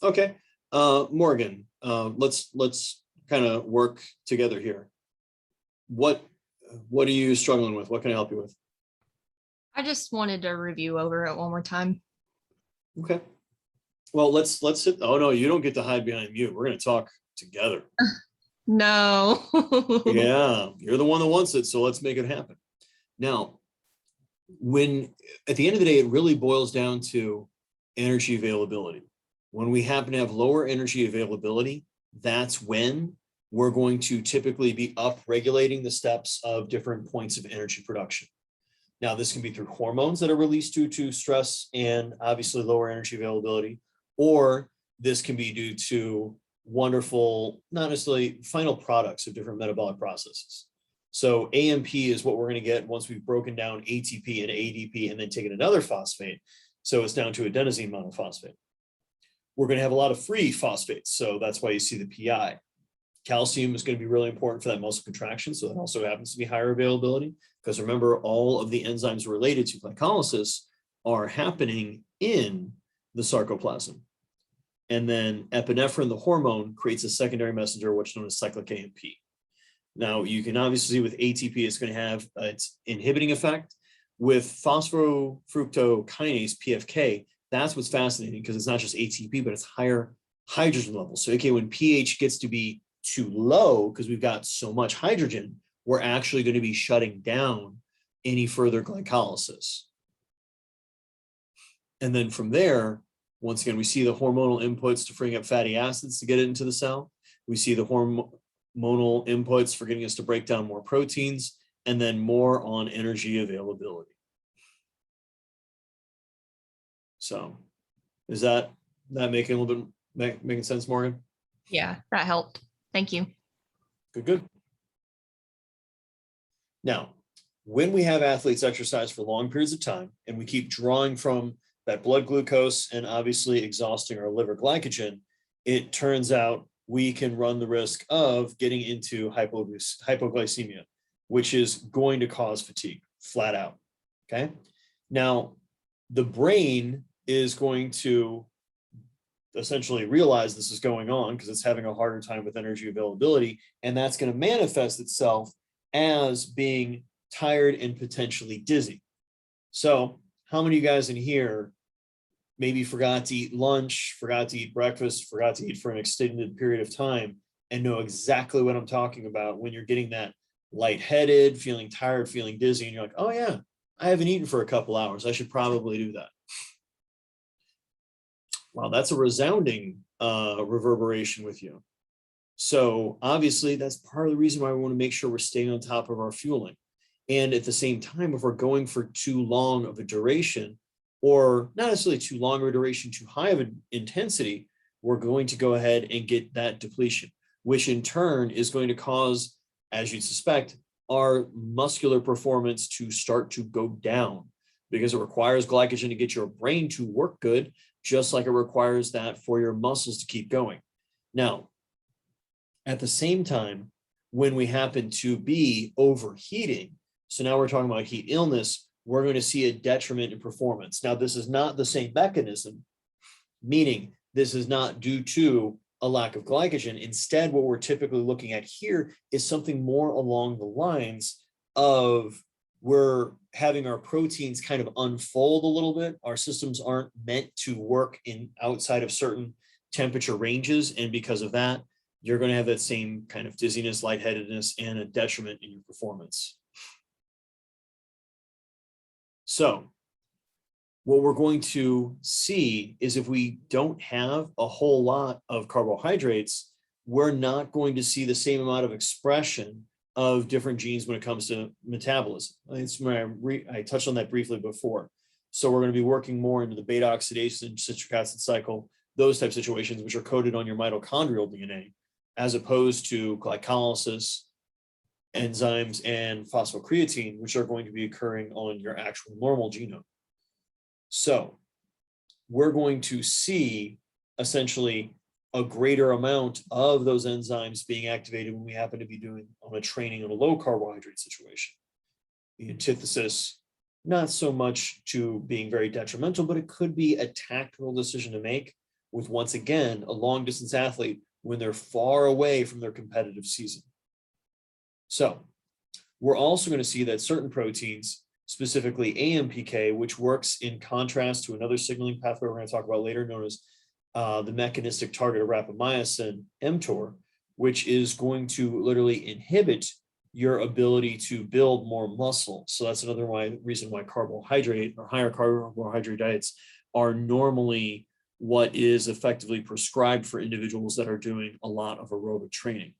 Okay, Morgan, let's kind of work together here. What are you struggling with? What can I help you with? I just wanted to review over it one more time. Okay. Well, let's sit. Oh no, you don't get to hide behind mute. We're going to talk together. No. Yeah, you're the one that wants it, so let's make it happen. Now, when at the end of the day, it really boils down to energy availability. When we happen to have lower energy availability, that's when we're going to typically be up-regulating the steps of different points of energy production. Now, this can be through hormones that are released due to stress and obviously lower energy availability, or this can be due to wonderful, not necessarily final products of different metabolic processes. So AMP is what we're going to get once we've broken down ATP and ADP and then taken another phosphate. So it's down to adenosine monophosphate. We're going to have a lot of free phosphates. So that's why you see the PI. Calcium is going to be really important for that muscle contraction. So that also happens to be higher availability, because remember, all of the enzymes related to glycolysis are happening in the sarcoplasm. And then epinephrine, the hormone, creates a secondary messenger, which is known as cyclic AMP. Now, you can obviously see with ATP, it's going to have its inhibiting effect. With phosphofructokinase, PFK, that's what's fascinating, because it's not just ATP, but it's higher hydrogen levels. So, okay, when pH gets to be too low, because we've got so much hydrogen, we're actually going to be shutting down any further glycolysis. And then from there, once again, we see the hormonal inputs to freeing up fatty acids to get it into the cell. We see the hormonal inputs for getting us to break down more proteins, and then more on energy availability. So is that making a little bit, making sense, Morgan? Yeah, that helped. Thank you. Good. Now, when we have athletes exercise for long periods of time and we keep drawing from that blood glucose and obviously exhausting our liver glycogen, it turns out we can run the risk of getting into hypoglycemia, which is going to cause fatigue, flat out. Okay. Now, the brain is going to essentially realize this is going on because it's having a harder time with energy availability, and that's going to manifest itself as being tired and potentially dizzy. So how many of you guys in here maybe forgot to eat lunch, forgot to eat breakfast, forgot to eat for an extended period of time, and know exactly what I'm talking about when you're getting that lightheaded, feeling tired, feeling dizzy, and you're like, oh yeah, I haven't eaten for a couple hours, I should probably do that. Wow, that's a resounding reverberation with you. So obviously that's part of the reason why we want to make sure we're staying on top of our fueling. And at the same time, if we're going for too long of a duration, or not necessarily too long of a duration, too high of an intensity, we're going to go ahead and get that depletion, which in turn is going to cause, as you'd suspect, our muscular performance to start to go down, because it requires glycogen to get your brain to work good, just like it requires that for your muscles to keep going. Now, at the same time, when we happen to be overheating, so now we're talking about heat illness, we're going to see a detriment in performance. Now, this is not the same mechanism, meaning this is not due to a lack of glycogen. Instead, what we're typically looking at here is something more along the lines of we're having our proteins kind of unfold a little bit. Our systems aren't meant to work in outside of certain temperature ranges. And because of that, you're going to have that same kind of dizziness, lightheadedness, and a detriment in your performance. So what we're going to see is if we don't have a whole lot of carbohydrates, we're not going to see the same amount of expression of different genes when it comes to metabolism. I touched on that briefly before. So we're going to be working more into the beta oxidase and citric acid cycle, those type of situations, which are coded on your mitochondrial DNA, as opposed to glycolysis, enzymes, and phosphocreatine, which are going to be occurring on your actual normal genome. So we're going to see essentially a greater amount of those enzymes being activated when we happen to be doing on a training in a low carbohydrate situation. The antithesis, not so much to being very detrimental, but it could be a tactical decision to make with, once again, a long distance athlete when they're far away from their competitive season. So we're also going to see that certain proteins, specifically AMPK, which works in contrast to another signaling pathway we're going to talk about later, known as the mechanistic target of rapamycin, mTOR, which is going to literally inhibit your ability to build more muscle. So that's another reason why carbohydrate or higher carbohydrate diets are normally what is effectively prescribed for individuals that are doing a lot of aerobic training.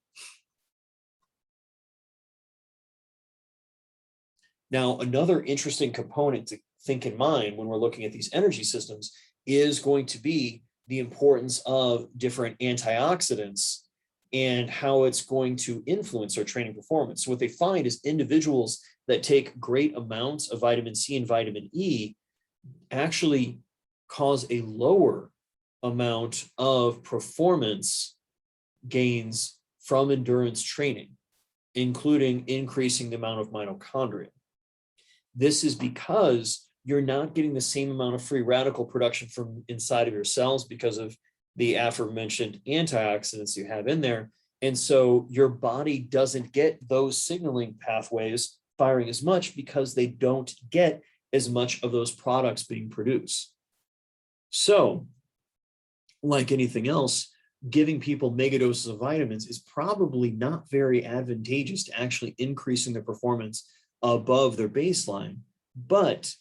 Now, another interesting component to think in mind when we're looking at these energy systems is going to be the importance of different antioxidants and how it's going to influence their training performance. So what they find is individuals that take great amounts of vitamin C and vitamin E actually cause a lower amount of performance gains from endurance training, including increasing the amount of mitochondria. This is because you're not getting the same amount of free radical production from inside of your cells because of the aforementioned antioxidants you have in there. And so your body doesn't get those signaling pathways firing as much because they don't get as much of those products being produced. So, like anything else, giving people mega doses of vitamins is probably not very advantageous to actually increasing their performance above their baseline. But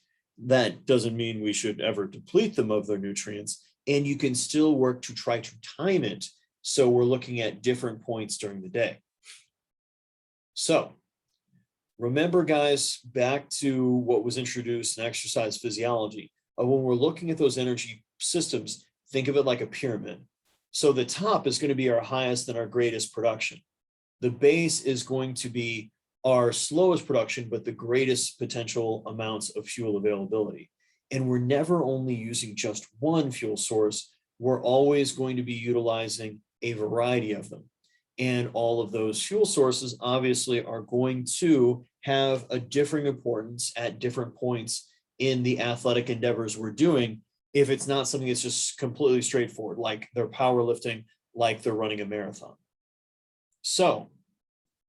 that doesn't mean we should ever deplete them of their nutrients. And you can still work to try to time it. So we're looking at different points during the day. So remember, guys, back to what was introduced in exercise physiology. When we're looking at those energy systems, think of it like a pyramid. So the top is going to be our highest and our greatest production. The base is going to be our slowest production, but the greatest potential amounts of fuel availability. And we're never only using just one fuel source. We're always going to be utilizing a variety of them. And all of those fuel sources obviously are going to have a differing importance at different points in the athletic endeavors we're doing. If it's not something that's just completely straightforward, like they're powerlifting, like they're running a marathon. So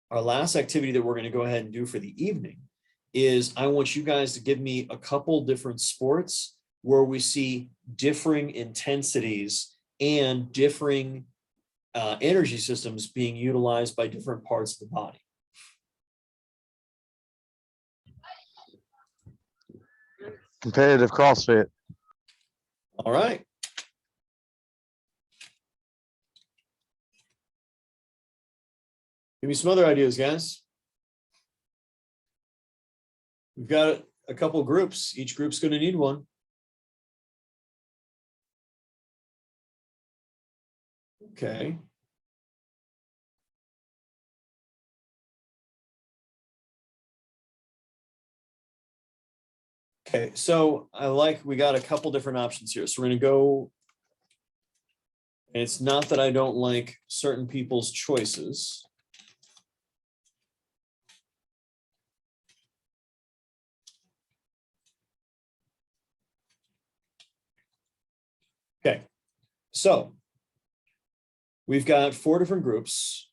our last activity that we're going to go ahead and do for the evening is I want you guys to give me a couple different sports where we see differing intensities and differing energy systems being utilized by different parts of the body. Competitive CrossFit. All right. Give me some other ideas, guys. We've got a couple groups. Each group's going to need one. Okay. Okay, so we got a couple different options here. So we're going to go, and it's not that I don't like certain people's choices. Okay, so we've got 4 different groups.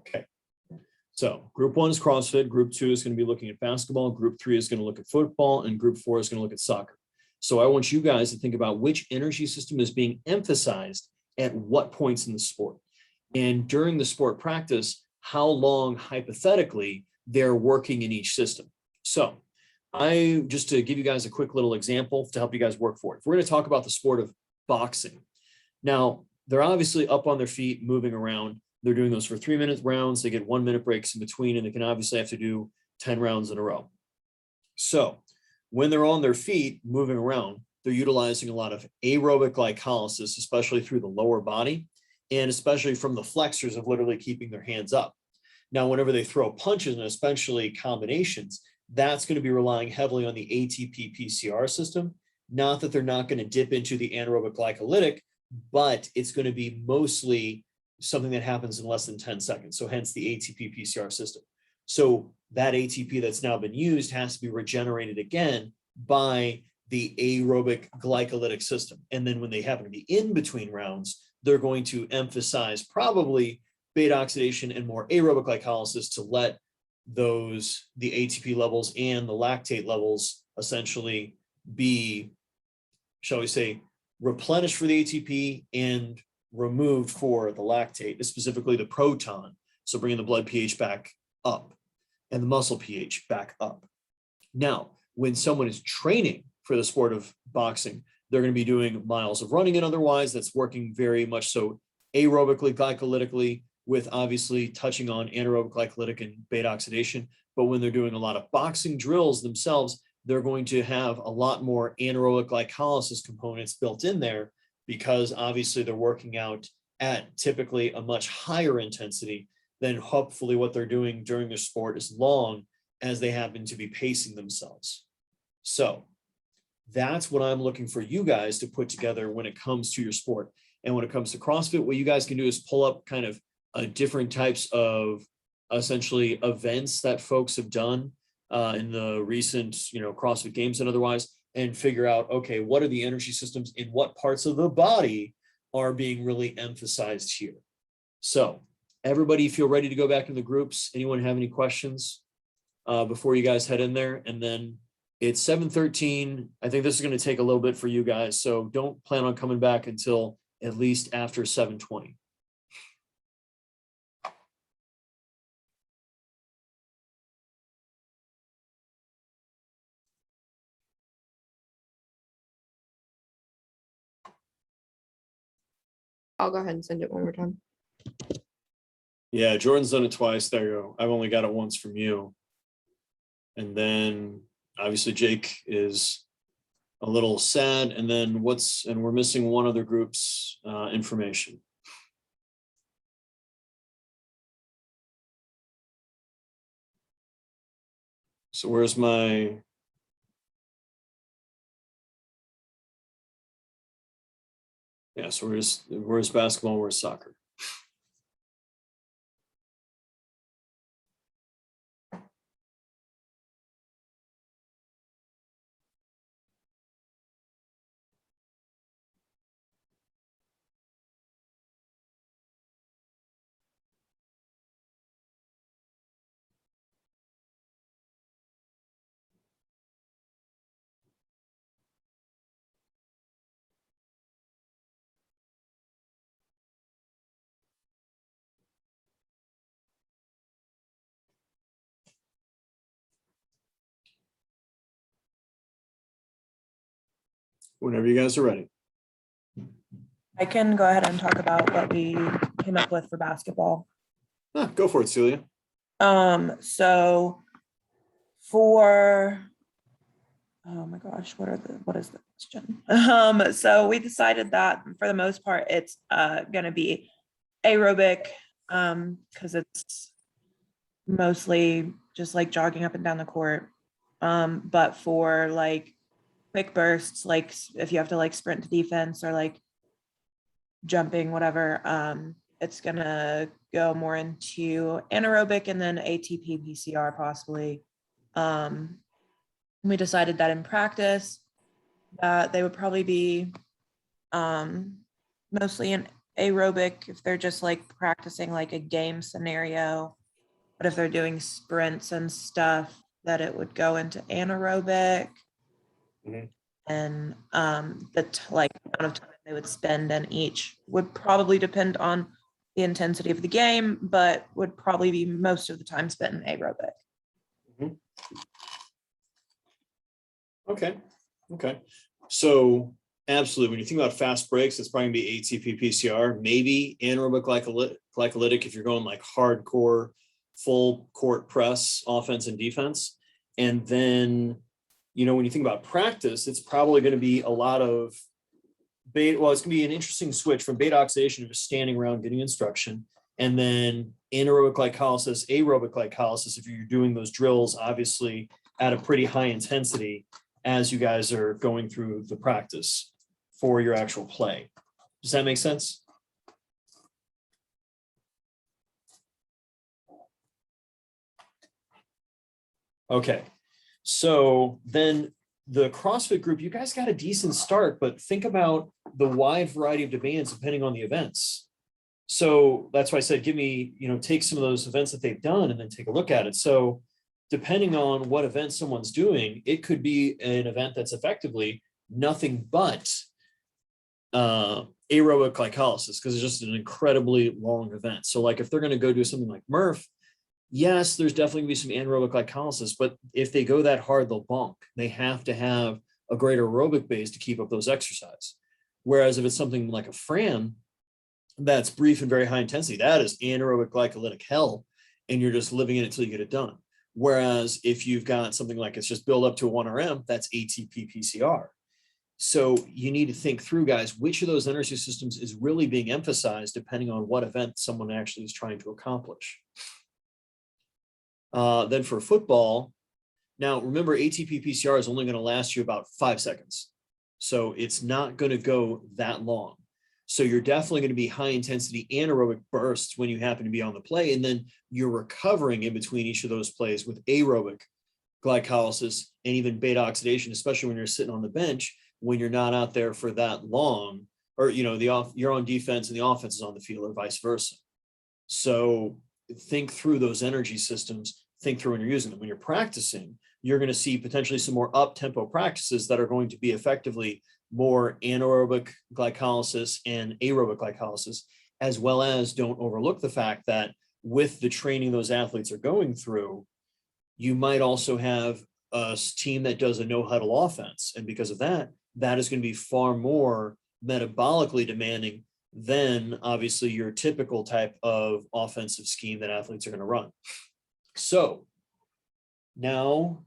Okay, so group 1 is CrossFit, group 2 is going to be looking at basketball, group 3 is going to look at football, and group 4 is going to look at soccer. So I want you guys to think about which energy system is being emphasized at what points in the sport. And during the sport practice, how long hypothetically they're working in each system. So just to give you guys a quick little example to help you guys work for it. We're going to talk about the sport of boxing. Now, they're obviously up on their feet, moving around. They're doing those for 3-minute rounds. They get 1-minute breaks in between, and they can obviously have to do 10 rounds in a row. So when they're on their feet, moving around, they're utilizing a lot of aerobic glycolysis, especially through the lower body, and especially from the flexors of literally keeping their hands up. Now, whenever they throw punches, and especially combinations, that's going to be relying heavily on the ATP PCR system. Not that they're not going to dip into the anaerobic glycolytic, but it's going to be mostly something that happens in less than 10 seconds. So hence the ATP PCR system. So that ATP that's now been used has to be regenerated again by the aerobic glycolytic system. And then when they happen to be in between rounds, they're going to emphasize probably beta oxidation and more aerobic glycolysis to let the ATP levels and the lactate levels essentially be, shall we say, replenished for the ATP and removed for the lactate, specifically the proton. So bringing the blood pH back up and the muscle pH back up. Now, when someone is training for the sport of boxing, they're going to be doing miles of running and otherwise. That's working very much so aerobically, glycolytically, with obviously touching on anaerobic glycolytic and beta oxidation. But when they're doing a lot of boxing drills themselves, they're going to have a lot more anaerobic glycolysis components built in there, because obviously they're working out at typically a much higher intensity than hopefully what they're doing during their sport, as long as they happen to be pacing themselves. So that's what I'm looking for you guys to put together when it comes to your sport. And when it comes to CrossFit, what you guys can do is pull up kind of different types of essentially events that folks have done in the recent, CrossFit Games and otherwise, and figure out, okay, what are the energy systems in what parts of the body are being really emphasized here. So everybody feel ready to go back in the groups? Anyone have any questions before you guys head in there? And then it's 7:13. I think this is going to take a little bit for you guys, so don't plan on coming back until at least after 7:20. I'll go ahead and send it one more time. Yeah, Jordan's done it twice. There you go. I've only got it once from you. And then obviously Jake is a little sad. And then we're missing one other group's information. So where's my, yeah, so where's basketball, where's soccer? Whenever you guys are ready. I can go ahead and talk about what we came up with for basketball. Go for it, Celia. So for, oh my gosh, what is the question? So we decided that for the most part, it's gonna be aerobic, because it's mostly just like jogging up and down the court. But for like quick bursts, like if you have to like sprint to defense or like jumping, whatever, it's gonna go more into anaerobic and then ATP PCR possibly. We decided that in practice that they would probably be mostly in aerobic if they're just like practicing like a game scenario, but if they're doing sprints and stuff, that it would go into anaerobic. Mhm. And the like amount of time they would spend in each would probably depend on the intensity of the game, but would probably be most of the time spent in aerobic. Mhm. Okay. So absolutely, when you think about fast breaks, it's probably gonna be ATP PCR, maybe anaerobic glycolytic if you're going like hardcore, full court press, offense and defense. And then, when you think about practice, it's probably going to be a lot of beta. Well, it's going to be an interesting switch from beta oxidation to just standing around getting instruction, and then anaerobic glycolysis, aerobic glycolysis. If you're doing those drills, obviously at a pretty high intensity as you guys are going through the practice for your actual play. Does that make sense? Okay. So then the CrossFit group, you guys got a decent start, but think about the wide variety of demands depending on the events. So that's why I said, take some of those events that they've done and then take a look at it. So depending on what event someone's doing, it could be an event that's effectively nothing but aerobic glycolysis because it's just an incredibly long event. So like if they're going to go do something like Murph, yes, there's definitely going to be some anaerobic glycolysis, but if they go that hard, they'll bonk. They have to have a greater aerobic base to keep up those exercise. Whereas if it's something like a Fran, that's brief and very high intensity, that is anaerobic glycolytic hell, and you're just living in it until you get it done. Whereas if you've got something like it's just build up to a 1RM, that's ATP PCR. So you need to think through, guys, which of those energy systems is really being emphasized depending on what event someone actually is trying to accomplish. Then for football, now remember ATP PCR is only going to last you about 5 seconds. So it's not going to go that long. So you're definitely going to be high intensity anaerobic bursts when you happen to be on the play. And then you're recovering in between each of those plays with aerobic glycolysis and even beta oxidation, especially when you're sitting on the bench, when you're not out there for that long, or, you know, you're on defense and the offense is on the field or vice versa. So think through those energy systems, think through when you're using them. When you're practicing, you're going to see potentially some more up-tempo practices that are going to be effectively more anaerobic glycolysis and aerobic glycolysis, as well as don't overlook the fact that with the training those athletes are going through, you might also have a team that does a no huddle offense. And because of that, that is going to be far more metabolically demanding than obviously your typical type of offensive scheme that athletes are going to run. So now,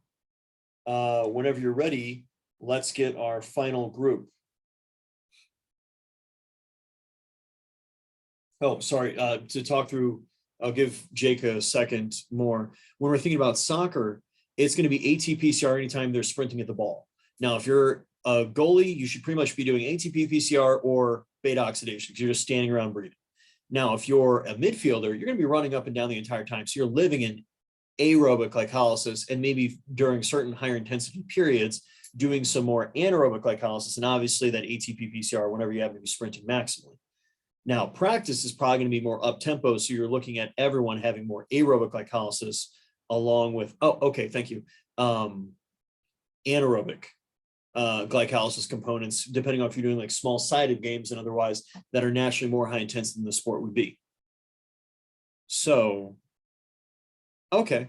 whenever you're ready, let's get our final group. Oh, sorry, to talk through, I'll give Jake a second more. When we're thinking about soccer, it's going to be AT-PCR anytime they're sprinting at the ball. Now, if you're a goalie, you should pretty much be doing ATP-PCR or beta oxidation because you're just standing around breathing. Now, if you're a midfielder, you're going to be running up and down the entire time. So you're living in aerobic glycolysis and maybe during certain higher intensity periods, doing some more anaerobic glycolysis. And obviously that ATP-PCR whenever you happen to be sprinting maximally. Now, practice is probably going to be more up tempo. So you're looking at everyone having more aerobic glycolysis along with, oh, okay, thank you. Anaerobic glycolysis components, depending on if you're doing like small sided games and otherwise that are naturally more high intensity than the sport would be. So, okay,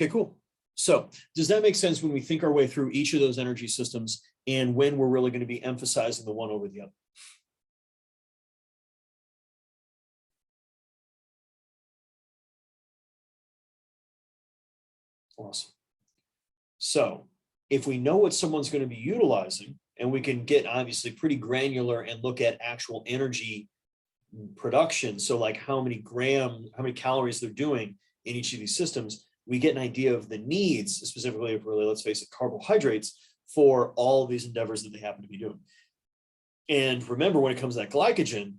cool. So does that make sense when we think our way through each of those energy systems and when we're really going to be emphasizing the one over the other? Awesome. So if we know what someone's going to be utilizing, and we can get obviously pretty granular and look at actual energy production, so like how many calories they're doing in each of these systems, we get an idea of the needs, specifically of really, let's face it, carbohydrates for all of these endeavors that they happen to be doing. And remember, when it comes to that glycogen,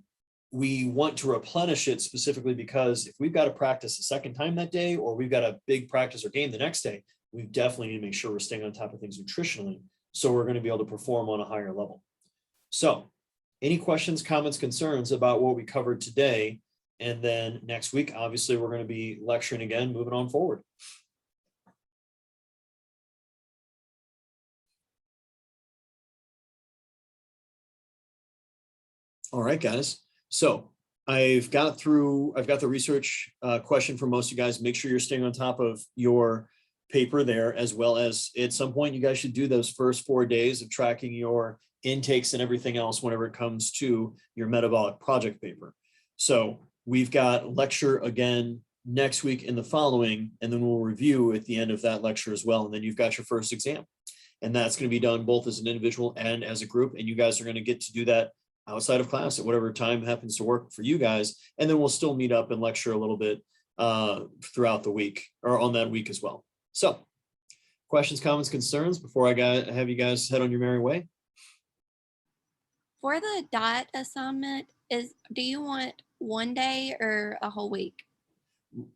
we want to replenish it specifically because if we've got to practice a second time that day, or we've got a big practice or game the next day, we definitely need to make sure we're staying on top of things nutritionally. So we're going to be able to perform on a higher level. So any questions, comments, concerns about what we covered today? And then next week, obviously, we're going to be lecturing again, moving on forward. All right, guys. So I've got the research question for most of you guys. Make sure you're staying on top of your paper there, as well as at some point you guys should do those first 4 days of tracking your intakes and everything else whenever it comes to your metabolic project paper. So we've got lecture again next week and the following, and then we'll review at the end of that lecture as well. And then you've got your first exam, and that's going to be done both as an individual and as a group. And you guys are going to get to do that outside of class at whatever time happens to work for you guys. And then we'll still meet up and lecture a little bit throughout the week or on that week as well. So questions, comments, concerns before I have you guys head on your merry way? For the diet assignment, do you want 1 day or a whole week?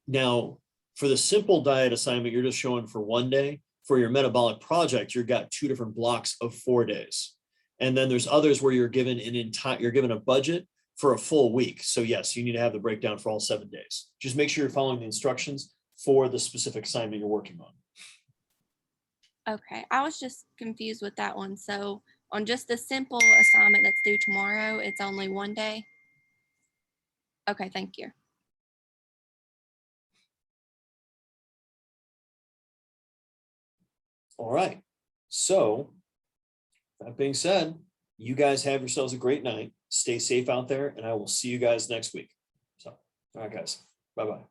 Now, for the simple diet assignment, you're just showing for 1 day. For your metabolic project, you've got 2 different blocks of 4 days. And then there's others where you're given you're given a budget for a full week. So yes, you need to have the breakdown for all 7 days. Just make sure you're following the instructions for the specific assignment you're working on. Okay, I was just confused with that one. So On just the simple assignment that's due tomorrow, it's only 1 day? Okay, thank you. All right. So that being said, you guys have yourselves a great night. Stay safe out there, and I will see you guys next week. So, all right, guys. Bye-bye.